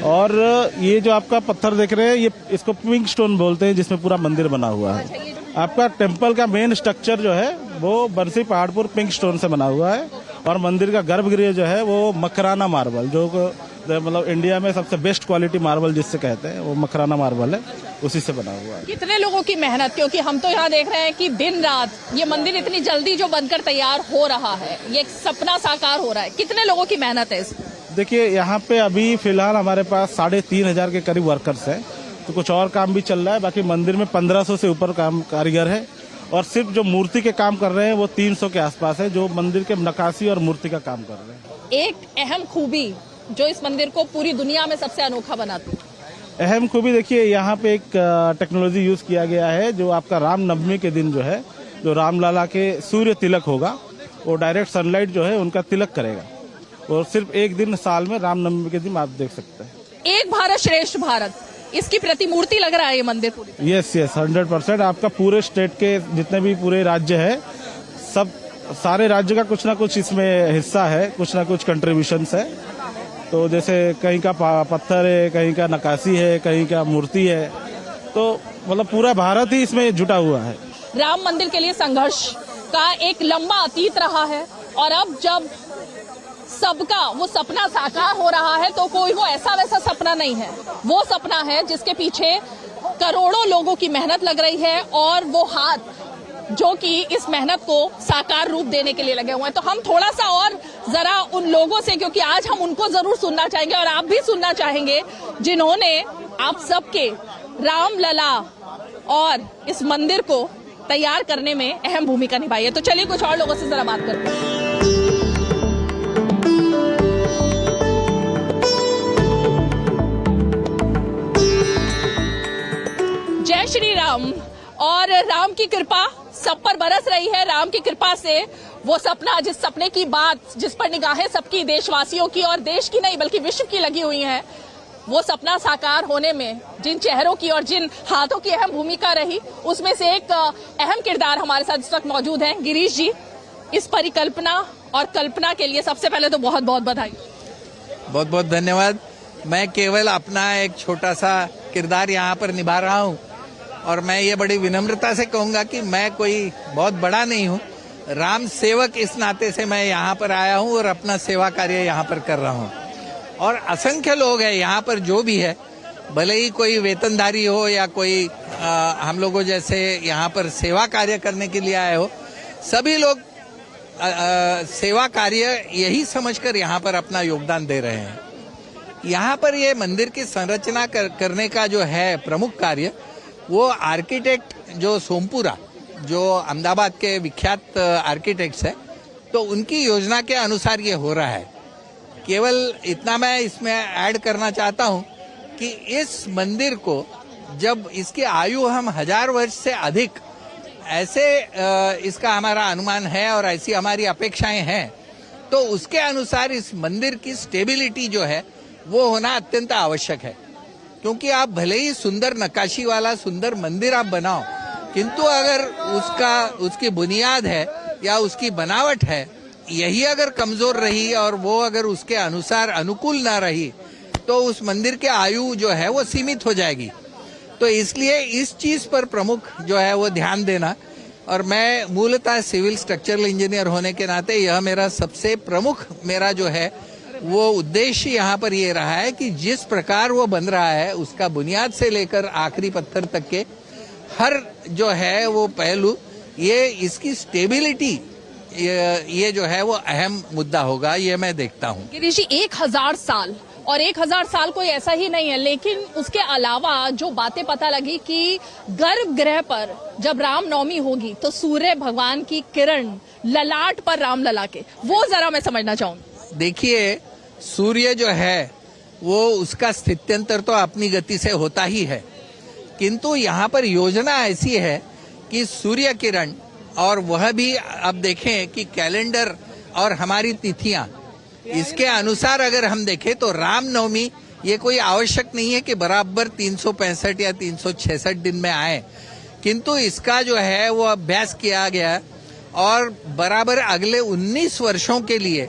और ये जो आपका पत्थर देख रहे हैं, ये इसको पिंक स्टोन बोलते हैं, जिसमें पूरा मंदिर बना हुआ है। आपका टेम्पल का मेन स्ट्रक्चर जो है वो बंसी पहाड़पुर पिंक स्टोन से बना हुआ है। और मंदिर का गर्भगृह जो है वो मकराना मार्बल, जो मतलब इंडिया में सबसे बेस्ट क्वालिटी मार्बल जिससे कहते हैं, वो मकराना मार्बल है, उसी से बना हुआ है। कितने लोगों की मेहनत, क्योंकि हम तो यहाँ देख रहे हैं कि दिन रात ये मंदिर इतनी जल्दी जो बनकर तैयार हो रहा है, ये एक सपना साकार हो रहा है, कितने लोगों की मेहनत है इसमें? देखिए, यहाँ पे अभी फिलहाल हमारे पास 3500 के करीब वर्कर्स हैं, तो कुछ और काम भी चल रहा है। बाकी मंदिर में 1500 से ऊपर काम कारीगर है, और सिर्फ जो मूर्ति के काम कर रहे हैं वो 300 के आसपास है, जो मंदिर के नक्काशी और मूर्ति का काम कर रहे हैं। एक अहम खूबी जो इस मंदिर को पूरी दुनिया में सबसे अनोखा बनाती है, अहम खूबी देखिए, यहाँ पे एक टेक्नोलॉजी यूज किया गया है, जो आपका रामनवमी के दिन जो है, जो रामलला के सूर्य तिलक होगा, वो डायरेक्ट सनलाइट जो है उनका तिलक करेगा। और सिर्फ एक दिन साल में रामनवमी के दिन आप देख सकते हैं। एक भारत श्रेष्ठ भारत, इसकी प्रतिमूर्ति लग रहा है ये मंदिर पूरी। यस 100%। आपका पूरे स्टेट के जितने भी पूरे राज्य है, सब सारे राज्य का कुछ ना कुछ इसमें हिस्सा है, कुछ ना कुछ कंट्रीब्यूशन है। तो जैसे कहीं का पत्थर है, कहीं का नक्काशी है, कहीं का मूर्ति है, तो मतलब पूरा भारत ही इसमें जुटा हुआ है। राम मंदिर के लिए संघर्ष का एक लंबा अतीत रहा है, और अब जब सबका वो सपना साकार हो रहा है, तो कोई वो ऐसा वैसा सपना नहीं है। वो सपना है जिसके पीछे करोड़ों लोगों की मेहनत लग रही है और वो हाथ जो कि इस मेहनत को साकार रूप देने के लिए लगे हुए हैं। तो हम थोड़ा सा और जरा उन लोगों से, क्योंकि आज हम उनको जरूर सुनना चाहेंगे और आप भी सुनना चाहेंगे जिन्होंने आप सबके रामलला और इस मंदिर को तैयार करने में अहम भूमिका निभाई है। तो चलिए कुछ और लोगों से जरा बात करते हैं। जय श्री राम। और राम की कृपा सब पर बरस रही है। राम की कृपा से वो सपना, जिस सपने की बात, जिस पर निगाहें सबकी देशवासियों की और देश की नहीं बल्कि विश्व की लगी हुई हैं, वो सपना साकार होने में जिन चेहरों की और जिन हाथों की अहम भूमिका रही, उसमें से एक अहम किरदार हमारे साथ इस वक्त मौजूद हैं गिरीश जी। इस परिकल्पना और कल्पना के लिए सबसे पहले तो बहुत बहुत बधाई। बहुत बहुत धन्यवाद। मैं केवल अपना एक छोटा सा किरदार यहाँ पर निभा रहा हूँ और मैं ये बड़ी विनम्रता से कहूँगा कि मैं कोई बहुत बड़ा नहीं हूँ। राम सेवक इस नाते से मैं यहाँ पर आया हूँ और अपना सेवा कार्य यहाँ पर कर रहा हूँ। और असंख्य लोग हैं यहाँ पर, जो भी है, भले ही कोई वेतनधारी हो या कोई हम लोगों जैसे यहाँ पर सेवा कार्य करने के लिए आए हो, सभी लोग सेवा कार्य यही समझकर यहाँ पर अपना योगदान दे रहे हैं। यहाँ पर ये मंदिर की संरचना करने का जो है प्रमुख कार्य, वो आर्किटेक्ट जो सोमपुरा, जो अहमदाबाद के विख्यात आर्किटेक्ट्स है, तो उनकी योजना के अनुसार ये हो रहा है। केवल इतना मैं इसमें ऐड करना चाहता हूँ कि इस मंदिर को जब इसकी आयु हम 1000 वर्ष से अधिक, ऐसे इसका हमारा अनुमान है और ऐसी हमारी अपेक्षाएं हैं, तो उसके अनुसार इस मंदिर की स्टेबिलिटी जो है वो होना अत्यंत आवश्यक है। क्योंकि आप भले ही सुंदर नक्काशी वाला सुंदर मंदिर आप बनाओ, किंतु अगर उसकी बुनियाद है या उसकी बनावट है, यही अगर कमजोर रही और वो अगर उसके अनुसार अनुकूल ना रही, तो उस मंदिर की आयु जो है वो सीमित हो जाएगी। तो इसलिए इस चीज पर प्रमुख जो है वो ध्यान देना। और मैं मूलतः सिविल स्ट्रक्चरल इंजीनियर होने के नाते यह मेरा सबसे प्रमुख मेरा जो है वो उद्देश्य यहाँ पर ये रहा है कि जिस प्रकार वो बन रहा है, उसका बुनियाद से लेकर आखिरी पत्थर तक के हर जो है वो पहलू, ये इसकी स्टेबिलिटी, ये जो है वो अहम मुद्दा होगा, ये मैं देखता हूँ। गिरीश जी, 1000 साल, और 1000 साल कोई ऐसा ही नहीं है, लेकिन उसके अलावा जो बातें पता लगी कि गर्भगृह पर जब रामनवमी होगी तो सूर्य भगवान की किरण ललाट पर रामलला के, वो जरा मैं समझना चाहूंगी। देखिए, सूर्य जो है वो उसका स्थित्यंतर तो अपनी गति से होता ही है, किंतु यहाँ पर योजना ऐसी है कि सूर्य किरण, और वह भी अब देखें कि कैलेंडर और हमारी तिथियां, इसके अनुसार अगर हम देखें तो रामनवमी ये कोई आवश्यक नहीं है कि बराबर 365 या 366 दिन में आए, किंतु इसका जो है वो अभ्यास किया गया और बराबर अगले 19 वर्षों के लिए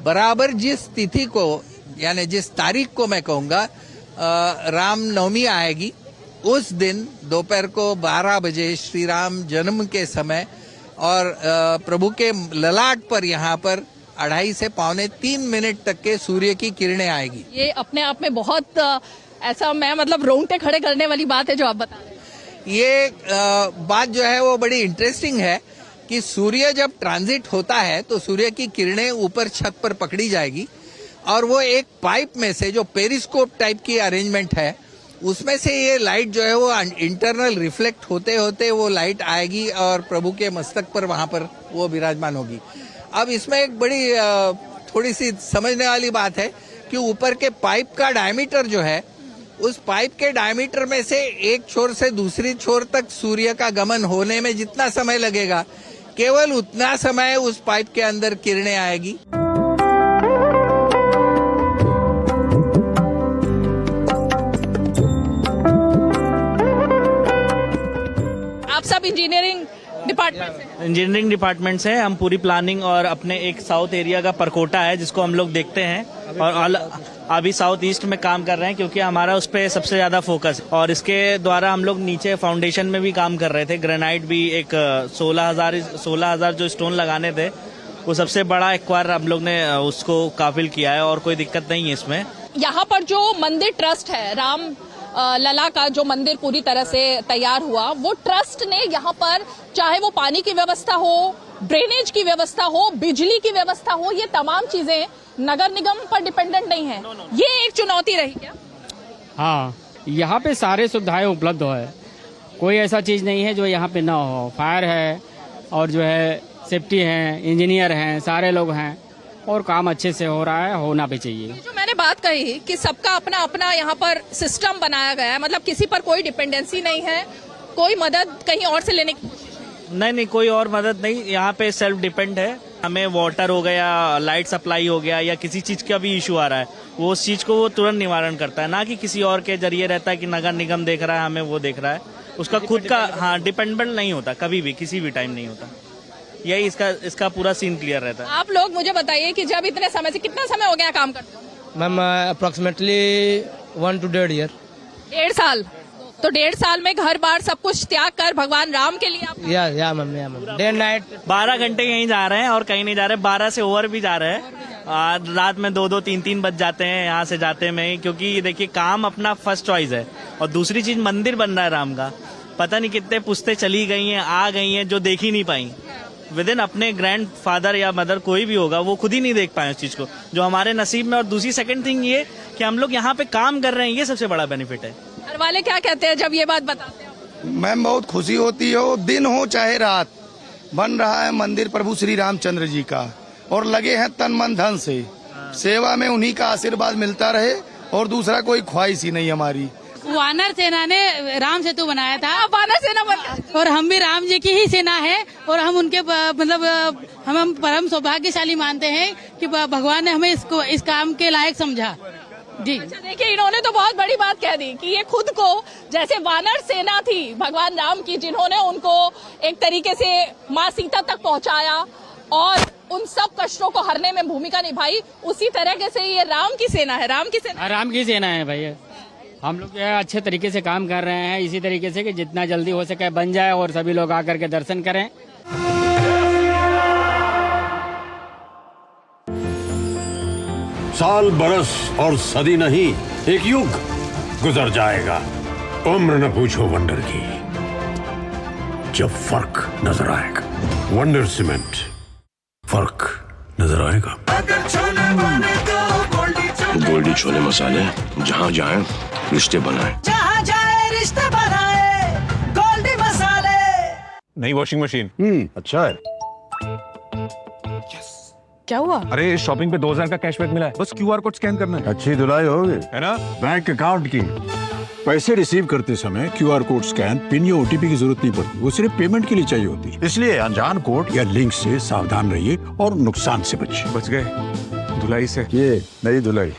बराबर जिस तिथि को, यानी जिस तारीख को मैं कहूँगा रामनवमी आएगी, उस दिन दोपहर को 12 बजे श्री राम जन्म के समय और प्रभु के ललाट पर यहाँ पर 2.5 से 2.75 मिनट तक के सूर्य की किरणें आएगी। ये अपने आप में बहुत ऐसा, मैं मतलब रोंगटे खड़े करने वाली बात है जो आप बता रहे हैं। ये बात जो है वो बड़ी इंटरेस्टिंग है कि सूर्य जब ट्रांजिट होता है तो सूर्य की किरणें ऊपर छत पर पकड़ी जाएगी और वो एक पाइप में से, जो पेरिस्कोप टाइप की अरेंजमेंट है, उसमें से ये लाइट जो है वो इंटरनल रिफ्लेक्ट होते होते वो लाइट आएगी और प्रभु के मस्तक पर वहां पर वो विराजमान होगी। अब इसमें एक बड़ी थोड़ी सी समझने वाली बात है कि ऊपर के पाइप का डायमीटर जो है, उस पाइप के डायमीटर में से एक छोर से दूसरी छोर तक सूर्य का गमन होने में जितना समय लगेगा, केवल उतना समय उस पाइप के अंदर किरणें आएगी। आप सब इंजीनियरिंग डिपार्टमेंट से हम पूरी प्लानिंग और अपने एक साउथ एरिया का परकोटा है जिसको हम लोग देखते हैं, और अभी साउथ ईस्ट में काम कर रहे हैं क्योंकि हमारा उस पर सबसे ज्यादा फोकस है। और इसके द्वारा हम लोग नीचे फाउंडेशन में भी काम कर रहे थे। ग्रेनाइट भी एक 16,000 जो स्टोन लगाने थे वो सबसे बड़ा एक बार हम लोग ने उसको काबिल किया है और कोई दिक्कत नहीं है इसमें। यहाँ पर जो मंदिर ट्रस्ट है, राम लला का जो मंदिर पूरी तरह से तैयार हुआ, वो ट्रस्ट ने यहाँ पर चाहे वो पानी की व्यवस्था हो, ड्रेनेज की व्यवस्था हो, बिजली की व्यवस्था हो, ये तमाम चीजें नगर निगम पर डिपेंडेंट नहीं है। ये एक चुनौती रही क्या? हाँ, यहाँ पे सारे सुविधाएं उपलब्ध है, कोई ऐसा चीज नहीं है जो यहाँ पे ना हो। फायर है और जो है सेफ्टी है, इंजीनियर हैं, सारे लोग हैं और काम अच्छे से हो रहा है, होना भी चाहिए। जो मैंने बात कही कि सबका अपना अपना यहाँ पर सिस्टम बनाया गया है, मतलब किसी पर कोई डिपेंडेंसी नहीं है, कोई मदद कहीं और से लेने की नहीं, कोई और मदद नहीं। यहाँ पे सेल्फ डिपेंड है। हमें वाटर हो गया, लाइट सप्लाई हो गया या किसी चीज का भी इशू आ रहा है, वो उस चीज को वो तुरंत निवारण करता है, ना कि किसी और के जरिए रहता है कि नगर निगम देख रहा है हमें, वो देख रहा है। उसका खुद का हाँ डिपेंडेंट नहीं होता, कभी भी किसी भी टाइम नहीं होता। यही इसका पूरा सीन क्लियर रहता है। आप लोग मुझे बताइए कि जब इतने समय से, कितना समय हो गया काम करते हो? Ma'am approximately 1 to 1.5 year। 1.5 साल। तो 1.5 साल में घर बार सब कुछ त्याग कर भगवान राम के लिए आप या मैम डे नाइट 12 घंटे यहीं जा रहे हैं और कहीं नहीं जा रहे, 12 से ओवर भी जा रहे हैं। रात में 2-2, 3-3 बज जाते हैं यहाँ से जाते में, क्योंकि देखिए काम अपना फर्स्ट चॉइस है और दूसरी चीज मंदिर बन रहा है राम का। पता नहीं कितने पुश्ते चली गई हैं, आ गई हैं जो देख ही नहीं पाई। विदिन अपने ग्रैंड फादर या मदर कोई भी होगा वो खुद ही नहीं देख पाए उस चीज को, जो हमारे नसीब में। और दूसरी सेकंड थिंग ये कि हम लोग यहाँ पे काम कर रहे हैं, ये सबसे बड़ा बेनिफिट है। घर वाले क्या कहते हैं जब ये बात बताते हैं? मैम बहुत खुशी होती है, वो दिन हो चाहे रात, बन रहा है मंदिर प्रभु श्री रामचंद्र जी का और लगे हैं तन मन धन से सेवा में, उन्हीं का आशीर्वाद मिलता रहे और दूसरा कोई ख्वाहिश ही नहीं हमारी। वानर सेना ने राम सेतु बनाया था, वानर सेना और हम भी राम जी की ही सेना है और हम उनके मतलब हम परम सौभाग्यशाली मानते हैं कि भगवान ने हमें इस काम के लायक समझा जी। अच्छा देखिए, इन्होंने तो बहुत बड़ी बात कह दी कि ये खुद को जैसे वानर सेना थी भगवान राम की, जिन्होंने उनको एक तरीके से माँ सीता तक पहुँचाया और उन सब कष्टों को हरने में भूमिका निभाई, उसी तरह से ये राम की सेना है। राम की सेना है भैया। हम लोग अच्छे तरीके से काम कर रहे हैं, इसी तरीके से कि जितना जल्दी हो सके बन जाए और सभी लोग आकर के दर्शन करें। साल बरस और सदी नहीं, एक युग गुजर जाएगा, उम्र न पूछो वंडर की, जब फर्क नजर आएगा। वंडर सीमेंट, फर्क नजर आएगा। गोल्डी छोले मसाले, जहाँ जाए रिश्ते बनाए, जहाँ जाए रिश्ते बनाए, गोल्डी मसाले। नई वॉशिंग मशीन अच्छा है। क्या हुआ? अरे शॉपिंग पे 2000 का कैशबैक मिला है, बस QR कोड स्कैन करना है। अच्छी धुलाई होगी है ना। बैंक अकाउंट की पैसे रिसीव करते समय QR कोड स्कैन, पिन या OTP की जरूरत नहीं पड़ती, वो सिर्फ पेमेंट के लिए चाहिए होती है। इसलिए अनजान कोड या लिंक से सावधान रहिए और नुकसान से बचिए। बच गए धुलाई से। ये नई धुलाई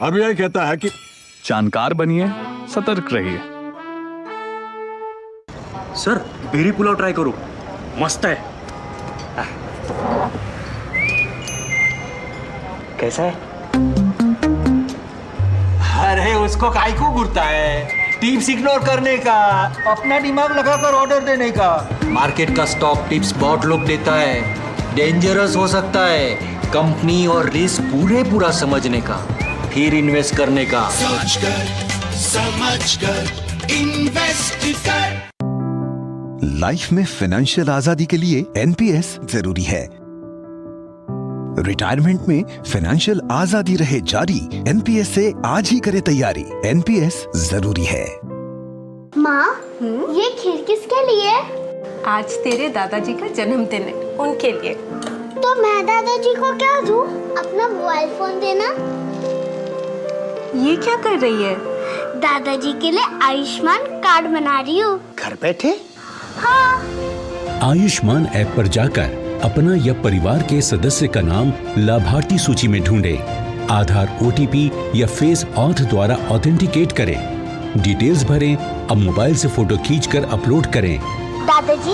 अब यही कहता है कि जानकार बनिए, सतर्क रहिए। सर बेरी पुलाव ट्राई करो, मस्त है। कैसा है? अरे उसको काहे को घूरता है? टिप्स इग्नोर करने का, अपना दिमाग लगाकर ऑर्डर देने का। मार्केट का स्टॉक टिप्स बहुत लोग देता है, डेंजरस हो सकता है। कंपनी और रिस्क पूरा समझने का, फिर इन्वेस्ट करने का। सोच कर समझ कर इन्वेस्ट कर। लाइफ में फाइनेंशियल आजादी के लिए NPS जरूरी है। रिटायरमेंट में फाइनेंशियल आजादी रहे जारी, NPS से आज ही करे तैयारी। NPS जरूरी है। माँ, ये खीर किसके लिए? आज तेरे दादाजी का जन्मदिन है, उनके लिए। तो मैं दादाजी को क्या दूँ? अपना मोबाइल फोन देना। ये क्या कर रही है? दादाजी के लिए आयुष्मान कार्ड बना रही हूँ। घर बैठे? हाँ। आयुष्मान ऐप पर जाकर अपना या परिवार के सदस्य का नाम लाभार्थी सूची में ढूंढें, आधार, OTP या फेस ऑथ द्वारा ऑथेंटिकेट करें, डिटेल्स भरें, अब मोबाइल से फोटो खींचकर अपलोड करें। दादाजी,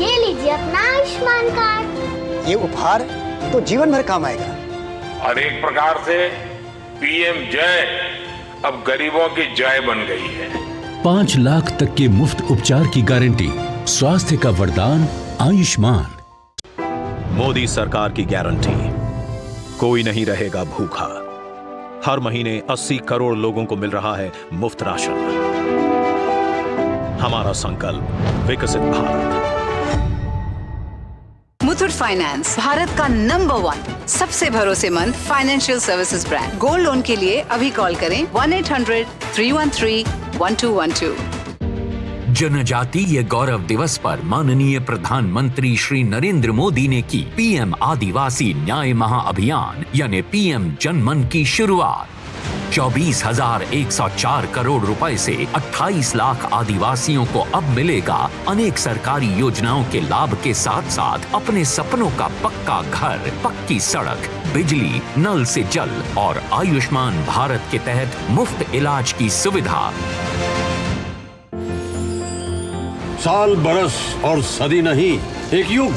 ये लीजिए अपना आयुष्मान कार्ड। ये उपहार तो जीवन भर काम आएगा। और एक प्रकार से PM जय अब गरीबों की जय बन गई है। 5 लाख तक के मुफ्त उपचार की गारंटी, स्वास्थ्य का वरदान आयुष्मान। मोदी सरकार की गारंटी, कोई नहीं रहेगा भूखा। हर महीने 80 करोड़ लोगों को मिल रहा है मुफ्त राशन। हमारा संकल्प विकसित भारत। मुथूट फाइनेंस भारत का नंबर 1 सबसे भरोसेमंद financial services brand. Gold loan के लिए अभी कॉल करें 1-800-313-1212। जनजातीय गौरव दिवस पर माननीय प्रधानमंत्री श्री नरेंद्र मोदी ने की पीएम आदिवासी न्याय महाअभियान यानी पीएम जनमन की शुरुआत। 24,104 करोड़ रुपए से 28 लाख आदिवासियों को अब मिलेगा अनेक सरकारी योजनाओं के लाभ के साथ साथ अपने सपनों का पक्का घर, पक्की सड़क, बिजली, नल से जल और आयुष्मान भारत के तहत मुफ्त इलाज की सुविधा। साल, बरस और सदी नहीं, एक युग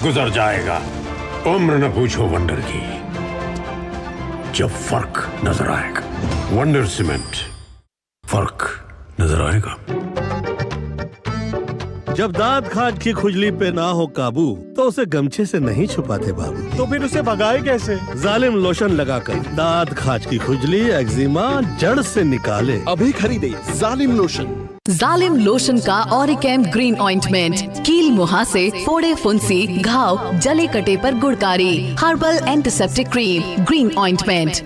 गुजर जाएगा। उम्र न पूछो वंडर की, जब फर्क नजर आएगा। वंडर सीमेंट, फर्क नजर आएगा। जब दांत खाज की खुजली पे ना हो काबू तो उसे गमछे से नहीं छुपाते बाबू। तो फिर उसे भगाए कैसे? जालिम लोशन लगाकर दांत खाज की खुजली, एक्जिमा जड़ से निकाले। अभी खरीदे जालिम लोशन। जालिम लोशन का ऑरिकेम ग्रीन ऑइंटमेंट, कील मुहासे, फोड़े फुंसी, घाव, जले कटे पर गुड़कारी, herbal antiseptic cream, green ointment.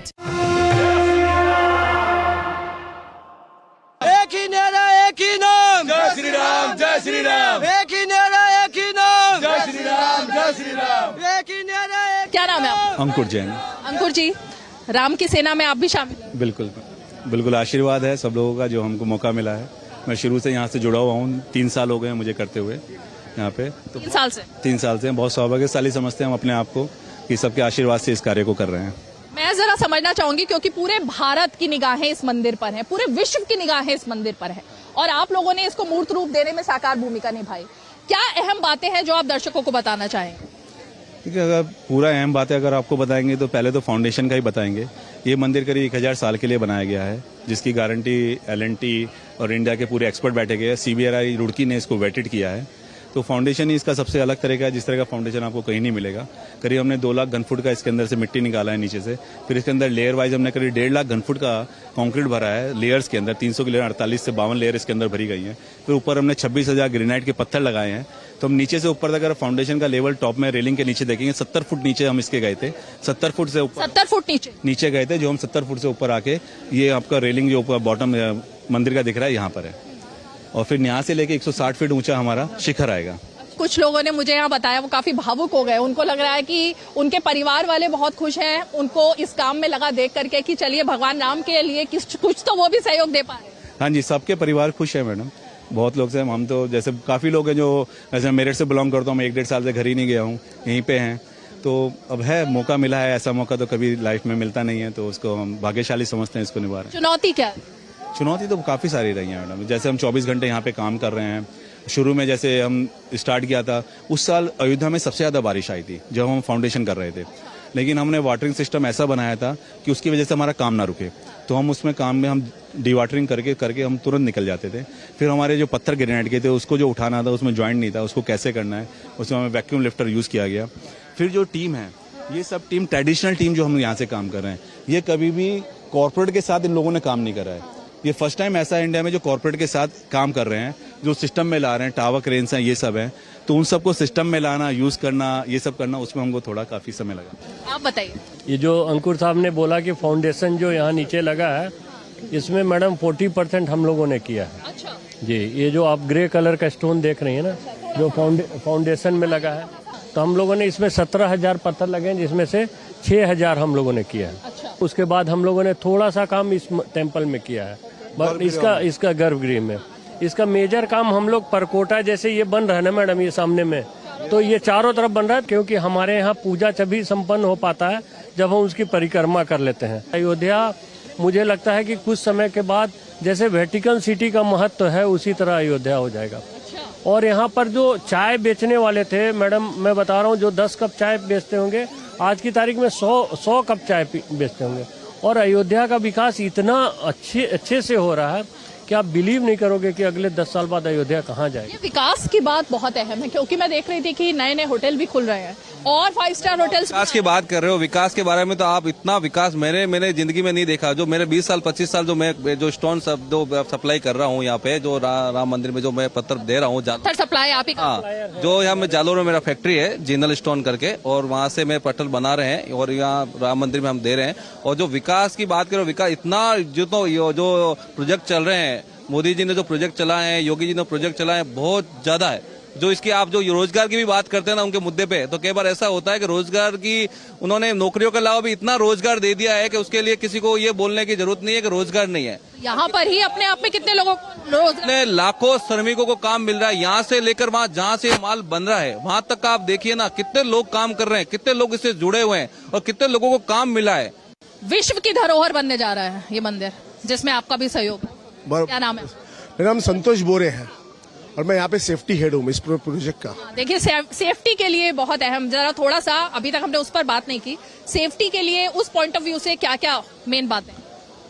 एक ही नारा एक ही नाम, जय श्री राम जय श्री राम। एक ही नारा एक ही नाम, जय श्री राम जय श्री राम। एक ही नारा एक। क्या नाम है आपका? अंकुर जैन। अंकुर जी, राम की सेना में आप भी शामिल? बिल्कुल बिल्कुल, आशीर्वाद है सब लोगों का जो हमको मौका मिला है। मैं शुरू से यहाँ से जुड़ा हुआ हूँ, 3 साल हो गए हैं मुझे करते हुए यहाँ पे। तो 3 साल से बहुत सौभाग्यशाली समझते हैं हम अपने आप को कि सबके आशीर्वाद से इस कार्य को कर रहे हैं। मैं जरा समझना चाहूंगी क्योंकि पूरे भारत की निगाहें इस मंदिर पर हैं, पूरे विश्व की निगाहें इस मंदिर पर है और आप लोगों ने इसको मूर्त रूप देने में साकार भूमिका निभाई। क्या अहम बातें हैं जो आप दर्शकों को बताना चाहेंगे? देखिए, अगर पूरा अहम बातें अगर आपको बताएंगे तो पहले तो फाउंडेशन का ही बताएंगे। ये मंदिर करीब 1000 साल के लिए बनाया गया है, जिसकी गारंटी LNT और इंडिया के पूरे एक्सपर्ट बैठे गए हैं। CBRI रुड़की ने इसको वेटेड किया है। तो फाउंडेशन ही इसका सबसे अलग तरह का है, जिस तरह का फाउंडेशन आपको कहीं नहीं मिलेगा। करीब हमने 2 लाख घन फुट का इसके अंदर से मिट्टी निकाला है नीचे से। फिर इसके अंदर लेयर वाइज हमने करीब 1.5 लाख घन फुट का कंक्रीट भरा है लेयर्स के अंदर। 300 की लेयर, 48 से 52 लेयर इसके अंदर भरी गई है। फिर ऊपर हमने 26,000 ग्रेनाइट के पत्थर लगाए हैं। तो हम नीचे से ऊपर तक अगर फाउंडेशन का लेवल टॉप में रेलिंग के नीचे देखेंगे, 70 फुट नीचे हम इसके गए थे। 70 फुट से ऊपर 70 फुट नीचे गए थे, जो हम 70 फुट से ऊपर आके ये आपका रेलिंग जो ऊपर बॉटम मंदिर का दिख रहा है यहाँ पर है। और फिर यहाँ से लेके 160 फीट ऊंचा हमारा शिखर आएगा। कुछ लोगों ने मुझे यहाँ बताया वो काफी भावुक हो गए। उनको लग रहा है कि उनके परिवार वाले बहुत खुश हैं उनको इस काम में लगा देख करके कि चलिए भगवान राम के लिए कुछ तो वो भी सहयोग दे पा रहे हैं। हाँ जी, सबके परिवार खुश है मैडम। बहुत लोग से हम तो जैसे काफी लोग हैं जो जैसे मेरठ से बिलोंग करता हूँ, मैं 1-1.5 साल से घर ही नहीं गया हूँ, यहीं पे हैं। तो अब है मौका मिला है, ऐसा मौका तो कभी लाइफ में मिलता नहीं है, तो उसको हम भाग्यशाली समझते हैं इसको निभा रहे हैं। चुनौती क्या है? चुनौती तो काफी सारी रही है मैडम। जैसे हम 24 घंटे यहाँ पे काम कर रहे हैं। शुरू में जैसे हम स्टार्ट किया था उस साल अयोध्या में सबसे ज्यादा बारिश आई थी जब हम फाउंडेशन कर रहे थे, लेकिन हमने वाटरिंग सिस्टम ऐसा बनाया था कि उसकी वजह से हमारा काम ना रुके। तो हम उसमें काम में हम डिवाटरिंग करके हम तुरंत निकल जाते थे। फिर हमारे जो पत्थर ग्रेनाइट के थे उसको जो उठाना था उसमें ज्वाइंट नहीं था, उसको कैसे करना है, उसमें हमें वैक्यूम लिफ्टर यूज किया गया। फिर जो टीम है, ये सब टीम ट्रेडिशनल टीम जो हम यहाँ से काम कर रहे हैं, ये कभी भी कॉर्पोरेट के साथ इन लोगों ने काम नहीं करा है। ये फर्स्ट टाइम ऐसा है इंडिया में जो कॉर्पोरेट के साथ काम कर रहे हैं, जो सिस्टम में ला रहे हैं, टावर क्रेन्स हैं, ये सब है। तो उन सबको सिस्टम में लाना, यूज करना, ये सब करना, उसमें हमको थोड़ा काफी समय लगा। आप बताइए। ये जो अंकुर साहब ने बोला कि फाउंडेशन जो यहाँ नीचे लगा है, इसमें मैडम 40% हम लोगों ने किया है। अच्छा जी, ये जो आप ग्रे कलर का स्टोन देख रही है ना, जो फाउंडेशन में लगा है, तो हम लोगों ने इसमें 17,000 पत्थर लगे हैं, जिसमें से 6,000 हम लोगों ने किया है। अच्छा। उसके बाद हम लोगों ने थोड़ा सा काम इस टेम्पल में किया है, बट इसका गर्भगृह में इसका मेजर काम हम लोग परकोटा जैसे ये बन रहा है ना मैडम, ये सामने में, तो ये चारों तरफ बन रहा है, क्योंकि हमारे यहाँ पूजा तभी संपन्न हो पाता है जब हम उसकी परिक्रमा कर लेते हैं। अयोध्या मुझे लगता है कि कुछ समय के बाद जैसे वेटिकन सिटी का महत्व है, उसी तरह अयोध्या हो जाएगा। और यहाँ पर जो चाय बेचने वाले थे मैडम, मैं बता रहा हूँ, जो 10 कप चाय बेचते होंगे, आज की तारीख में 100 कप चाय बेचते होंगे। और अयोध्या का विकास इतना अच्छे से हो रहा है कि आप बिलीव नहीं करोगे कि अगले 10 साल बाद अयोध्या कहाँ जाएगी। ये विकास की बात बहुत अहम है, क्योंकि मैं देख रही थी कि नए नए होटल भी खुल रहे हैं और 5 स्टार होटल्स। विकास की बात कर रहे हो, विकास के बारे में तो आप इतना विकास मैंने जिंदगी में नहीं देखा। जो मेरे 20 साल 25 साल जो मैं जो स्टोन सब जो सप्लाई कर रहा हूँ यहाँ पे, जो राम मंदिर में जो मैं पत्थर दे रहा हूँ, पत्थर सप्लाई आप ही। हाँ, जो यहाँ में जालोर में मेरा फैक्ट्री है जिंदल स्टोन करके, और वहाँ से मैं पत्थर बना रहे हैं और यहाँ राम मंदिर में हम दे रहे हैं। और जो विकास की बात करो, विकास इतना जो प्रोजेक्ट चल रहे हैं, मोदी जी ने जो प्रोजेक्ट चलाए हैं, योगी जी ने प्रोजेक्ट चलाए हैं, बहुत ज्यादा है। जो इसकी आप जो रोजगार की भी बात करते हैं ना उनके मुद्दे पे, तो कई बार ऐसा होता है कि रोजगार की उन्होंने नौकरियों के अलावा भी इतना रोजगार दे दिया है कि उसके लिए किसी को ये बोलने की जरूरत नहीं है कि रोजगार नहीं है। यहाँ पर ही अपने आप में कितने लोगों को लाखों श्रमिकों को काम मिल रहा है। यहाँ से लेकर वहाँ जहाँ से माल बन रहा है वहाँ तक का आप देखिए ना, कितने लोग काम कर रहे हैं, कितने लोग इससे जुड़े हुए हैं और कितने लोगों को काम मिला है। विश्व की धरोहर बनने जा रहा है ये मंदिर, जिसमें आपका भी सहयोग है। क्या नाम है? मेरा नाम संतोष बोरे है और मैं यहाँ पे सेफ्टी हेड हूँ इस प्रोजेक्ट का। देखिए सेफ्टी के लिए बहुत अहम, जरा थोड़ा सा अभी तक हमने उस पर बात नहीं की। सेफ्टी के लिए उस पॉइंट ऑफ व्यू से क्या क्या मेन बातें?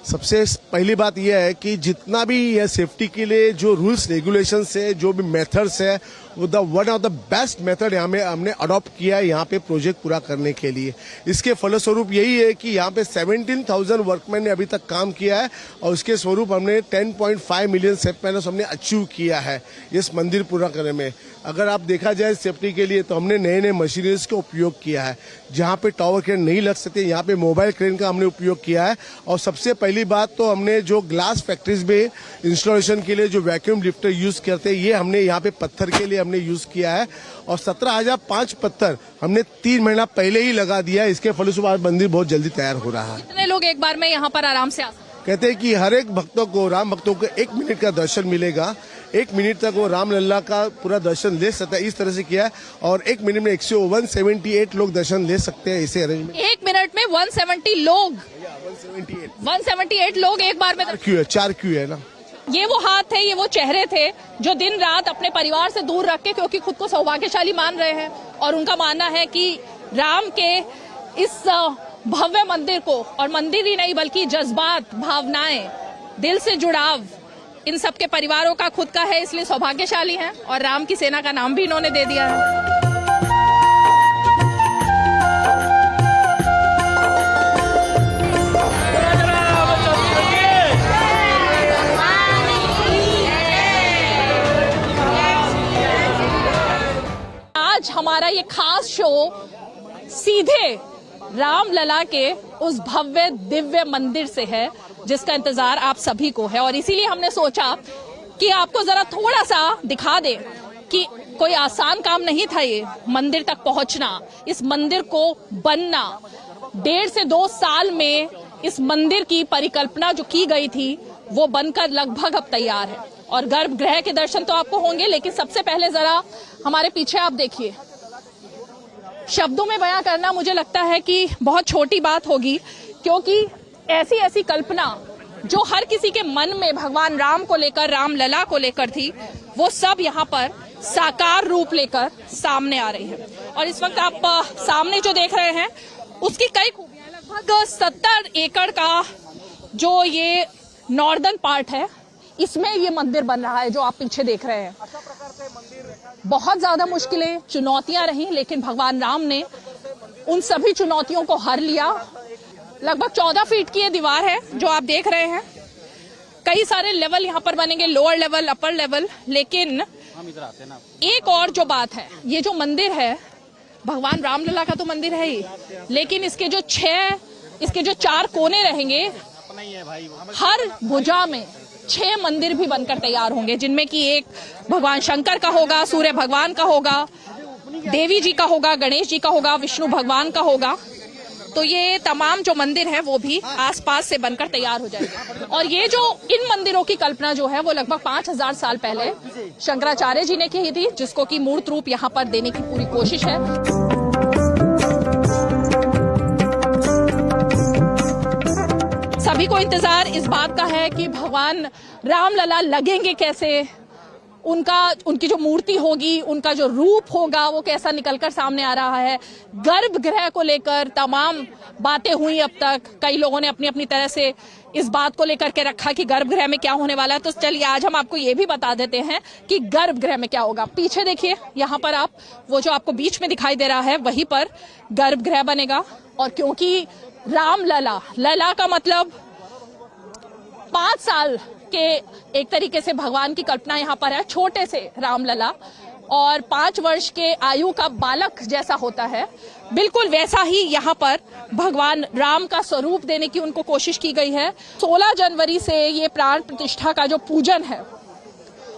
सबसे पहली बात यह है कि जितना भी यह सेफ्टी के लिए जो रूल्स रेगुलेशंस है, जो भी मेथड्स है, वो one of the best method यहाँ में हमने अडॉप्ट किया है यहाँ पे प्रोजेक्ट पूरा करने के लिए। इसके फलस्वरूप यही है कि यहाँ पे 17,000 वर्कमैन ने अभी तक काम किया है और उसके स्वरूप हमने 10.5 मिलियन सेफ पैनल्स हमने अचीव किया है इस मंदिर पूरा करने में। अगर आप देखा जाए सेफ्टी के लिए तो हमने नए नए मशीनरीज का उपयोग किया है। जहाँ पे टावर क्रेन नहीं लग सकते यहाँ पे मोबाइल क्रेन का हमने उपयोग किया है। और सबसे पहली बात तो हमने जो ग्लास फैक्ट्रीज में इंस्टॉलेशन के लिए जो वैक्यूम लिफ्टर यूज करते हैं, ये हमने यहाँ पे पत्थर के लिए हमने यूज किया है और 17,005 पत्थर हमने 3 महीना पहले ही लगा दिया है। इसके फलस्वरूप मंदिर बहुत जल्दी तैयार हो रहा है। कितने लोग एक बार में यहाँ पर आराम से आ सकते? कहते हैं कि हर एक भक्तों को, राम भक्तों को 1 मिनट का दर्शन मिलेगा। 1 मिनट तक वो रामलला का पूरा दर्शन ले सकता है। इस तरह से किया है और 1 मिनट में 178 लोग दर्शन ले सकते हैं। इसे अरेंजमेंट 1 मिनट में 170 लोग 178 लोग एक बार में। 4 क्यू है ना। ये वो हाथ थे, ये वो चेहरे थे जो दिन रात अपने परिवार से दूर रख के, क्योंकि खुद को सौभाग्यशाली मान रहे हैं और उनका मानना है कि राम के इस भव्य मंदिर को, और मंदिर ही नहीं बल्कि जज्बात, भावनाएं, दिल से जुड़ाव इन सब के परिवारों का खुद का है, इसलिए सौभाग्यशाली हैं और राम की सेना का नाम भी इन्होंने दे दिया है। आज हमारा ये खास शो सीधे रामलला के उस भव्य दिव्य मंदिर से है जिसका इंतजार आप सभी को है, और इसीलिए हमने सोचा कि आपको जरा थोड़ा सा दिखा दे कि कोई आसान काम नहीं था ये मंदिर तक पहुंचना। इस मंदिर को बनना 1.5 से 2 साल में इस मंदिर की परिकल्पना जो की गई थी वो बनकर लगभग अब तैयार है और गर्भगृह के दर्शन तो आपको होंगे, लेकिन सबसे पहले जरा हमारे पीछे आप देखिए। शब्दों में बयां करना मुझे लगता है कि बहुत छोटी बात होगी, क्योंकि ऐसी ऐसी कल्पना जो हर किसी के मन में भगवान राम को लेकर, रामलला को लेकर थी, वो सब यहाँ पर साकार रूप लेकर सामने आ रही है। और इस वक्त आप सामने जो देख रहे हैं उसकी कई खूबियां, लगभग 70 एकड़ का जो ये नॉर्दर्न पार्ट है, इसमें ये मंदिर बन रहा है जो आप पीछे देख रहे हैं। बहुत ज्यादा मुश्किलें, चुनौतियां रही, लेकिन भगवान राम ने उन सभी चुनौतियों को हर लिया। लगभग 14 फीट की ये दीवार है जो आप देख रहे हैं। कई सारे लेवल यहाँ पर बनेंगे, लोअर लेवल, अपर लेवल। लेकिन एक और जो बात है, ये जो मंदिर है भगवान रामलला का तो मंदिर है ही, लेकिन इसके जो 4 कोने रहेंगे, हर भुजा में 6 मंदिर भी बनकर तैयार होंगे, जिनमें कि एक भगवान शंकर का होगा, सूर्य भगवान का होगा, देवी जी का होगा, गणेश जी का होगा, विष्णु भगवान का होगा। तो ये तमाम जो मंदिर है वो भी आसपास से बनकर तैयार हो जाएंगे। और ये जो इन मंदिरों की कल्पना जो है वो लगभग 5000 साल पहले शंकराचार्य जी ने की थी, जिसको कि मूर्त रूप यहाँ पर देने की पूरी कोशिश है। सभी को इंतजार इस बात का है कि भगवान रामलला लगेंगे कैसे, उनकी जो मूर्ति होगी, उनका जो रूप होगा वो कैसा निकलकर सामने आ रहा है। गर्भगृह को लेकर तमाम बातें हुई अब तक, कई लोगों ने अपनी अपनी तरह से इस बात को लेकर के रखा कि गर्भगृह में क्या होने वाला है। तो चलिए आज हम आपको ये भी बता देते हैं कि गर्भगृह में क्या होगा। पीछे देखिए, यहाँ पर आप वो जो आपको बीच में दिखाई दे रहा है वहीं पर गर्भगृह बनेगा। और क्योंकि लला का मतलब 5 साल के एक तरीके से भगवान की कल्पना यहाँ पर है, छोटे से रामलला, और 5 वर्ष के आयु का बालक जैसा होता है, बिल्कुल वैसा ही यहाँ पर भगवान राम का स्वरूप देने की उनको कोशिश की गई है। 16 जनवरी से ये प्राण प्रतिष्ठा का जो पूजन है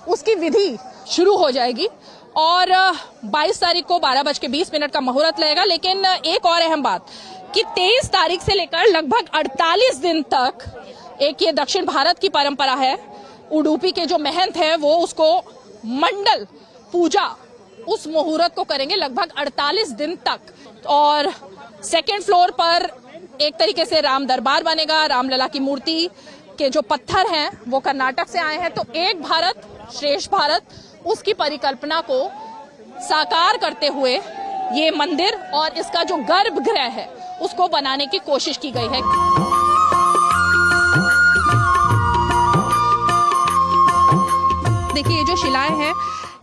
उसकी विधि शुरू हो जाएगी और 22 तारीख को 12:20 का मुहूर्त लगेगा। लेकिन एक और अहम बात कि 23 तारीख से लेकर लगभग 48 दिन तक, एक ये दक्षिण भारत की परंपरा है, उडुपी के जो महंत है वो उसको मंडल पूजा उस मुहूर्त को करेंगे लगभग 48 दिन तक। और सेकेंड फ्लोर पर एक तरीके से राम दरबार बनेगा। रामलला की मूर्ति के जो पत्थर हैं वो कर्नाटक से आए हैं। तो एक भारत श्रेष्ठ भारत, उसकी परिकल्पना को साकार करते हुए ये मंदिर और इसका जो गर्भगृह है उसको बनाने की कोशिश की गई है। देखिए ये जो शिलाएं हैं,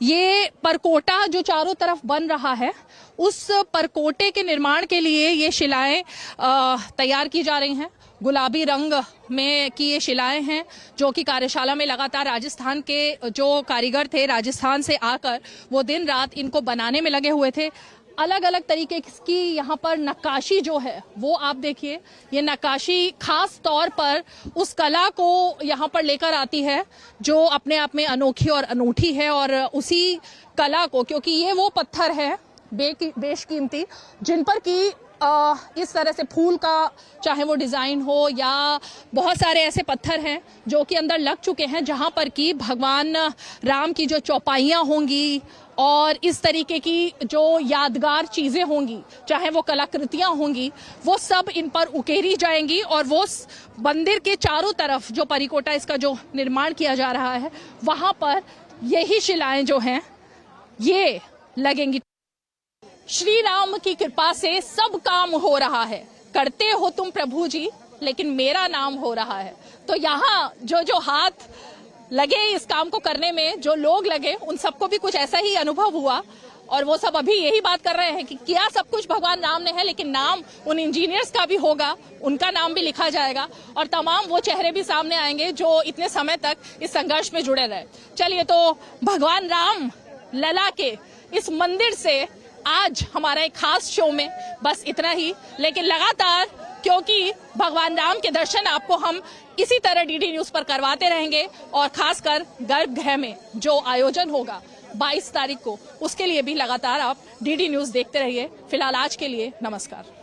ये परकोटा जो चारों तरफ बन रहा है उस परकोटे के निर्माण के लिए ये शिलाएं तैयार की जा रही हैं। गुलाबी रंग में की ये शिलाएं हैं जो कि कार्यशाला में लगातार राजस्थान के जो कारीगर थे, राजस्थान से आकर वो दिन रात इनको बनाने में लगे हुए थे। अलग अलग तरीके की यहाँ पर नक्काशी जो है वो आप देखिए, ये नक्काशी खास तौर पर उस कला को यहाँ पर लेकर आती है जो अपने आप में अनोखी और अनूठी है। और उसी कला को, क्योंकि ये वो पत्थर है बेशकीमती जिन पर की इस तरह से फूल का चाहे वो डिजाइन हो या बहुत सारे ऐसे पत्थर हैं जो कि अंदर लग चुके हैं, जहां पर कि भगवान राम की जो चौपाइयां होंगी और इस तरीके की जो यादगार चीजें होंगी, चाहे वो कलाकृतियां होंगी, वो सब इन पर उकेरी जाएंगी। और वो मंदिर के चारों तरफ जो परिकोटा इसका जो निर्माण किया जा रहा है वहां पर यही शिलाएं जो हैं ये लगेंगी। श्री राम की कृपा से सब काम हो रहा है, करते हो तुम प्रभु जी, लेकिन मेरा नाम हो रहा है। तो यहाँ जो हाथ लगे इस काम को करने में, जो लोग लगे, उन सबको भी कुछ ऐसा ही अनुभव हुआ और वो सब अभी यही बात कर रहे हैं कि किया सब कुछ भगवान राम ने है, लेकिन नाम उन इंजीनियर्स का भी होगा, उनका नाम भी लिखा जाएगा और तमाम वो चेहरे भी सामने आएंगे जो इतने समय तक इस संघर्ष में जुड़े रहे। चलिए, तो भगवान राम लला के इस मंदिर से आज हमारा एक खास शो में बस इतना ही। लेकिन लगातार, क्योंकि भगवान राम के दर्शन आपको हम इसी तरह डीडी न्यूज पर करवाते रहेंगे और खासकर गर्भगृह में जो आयोजन होगा 22 तारीख को, उसके लिए भी लगातार आप डीडी न्यूज देखते रहिए। फिलहाल आज के लिए नमस्कार।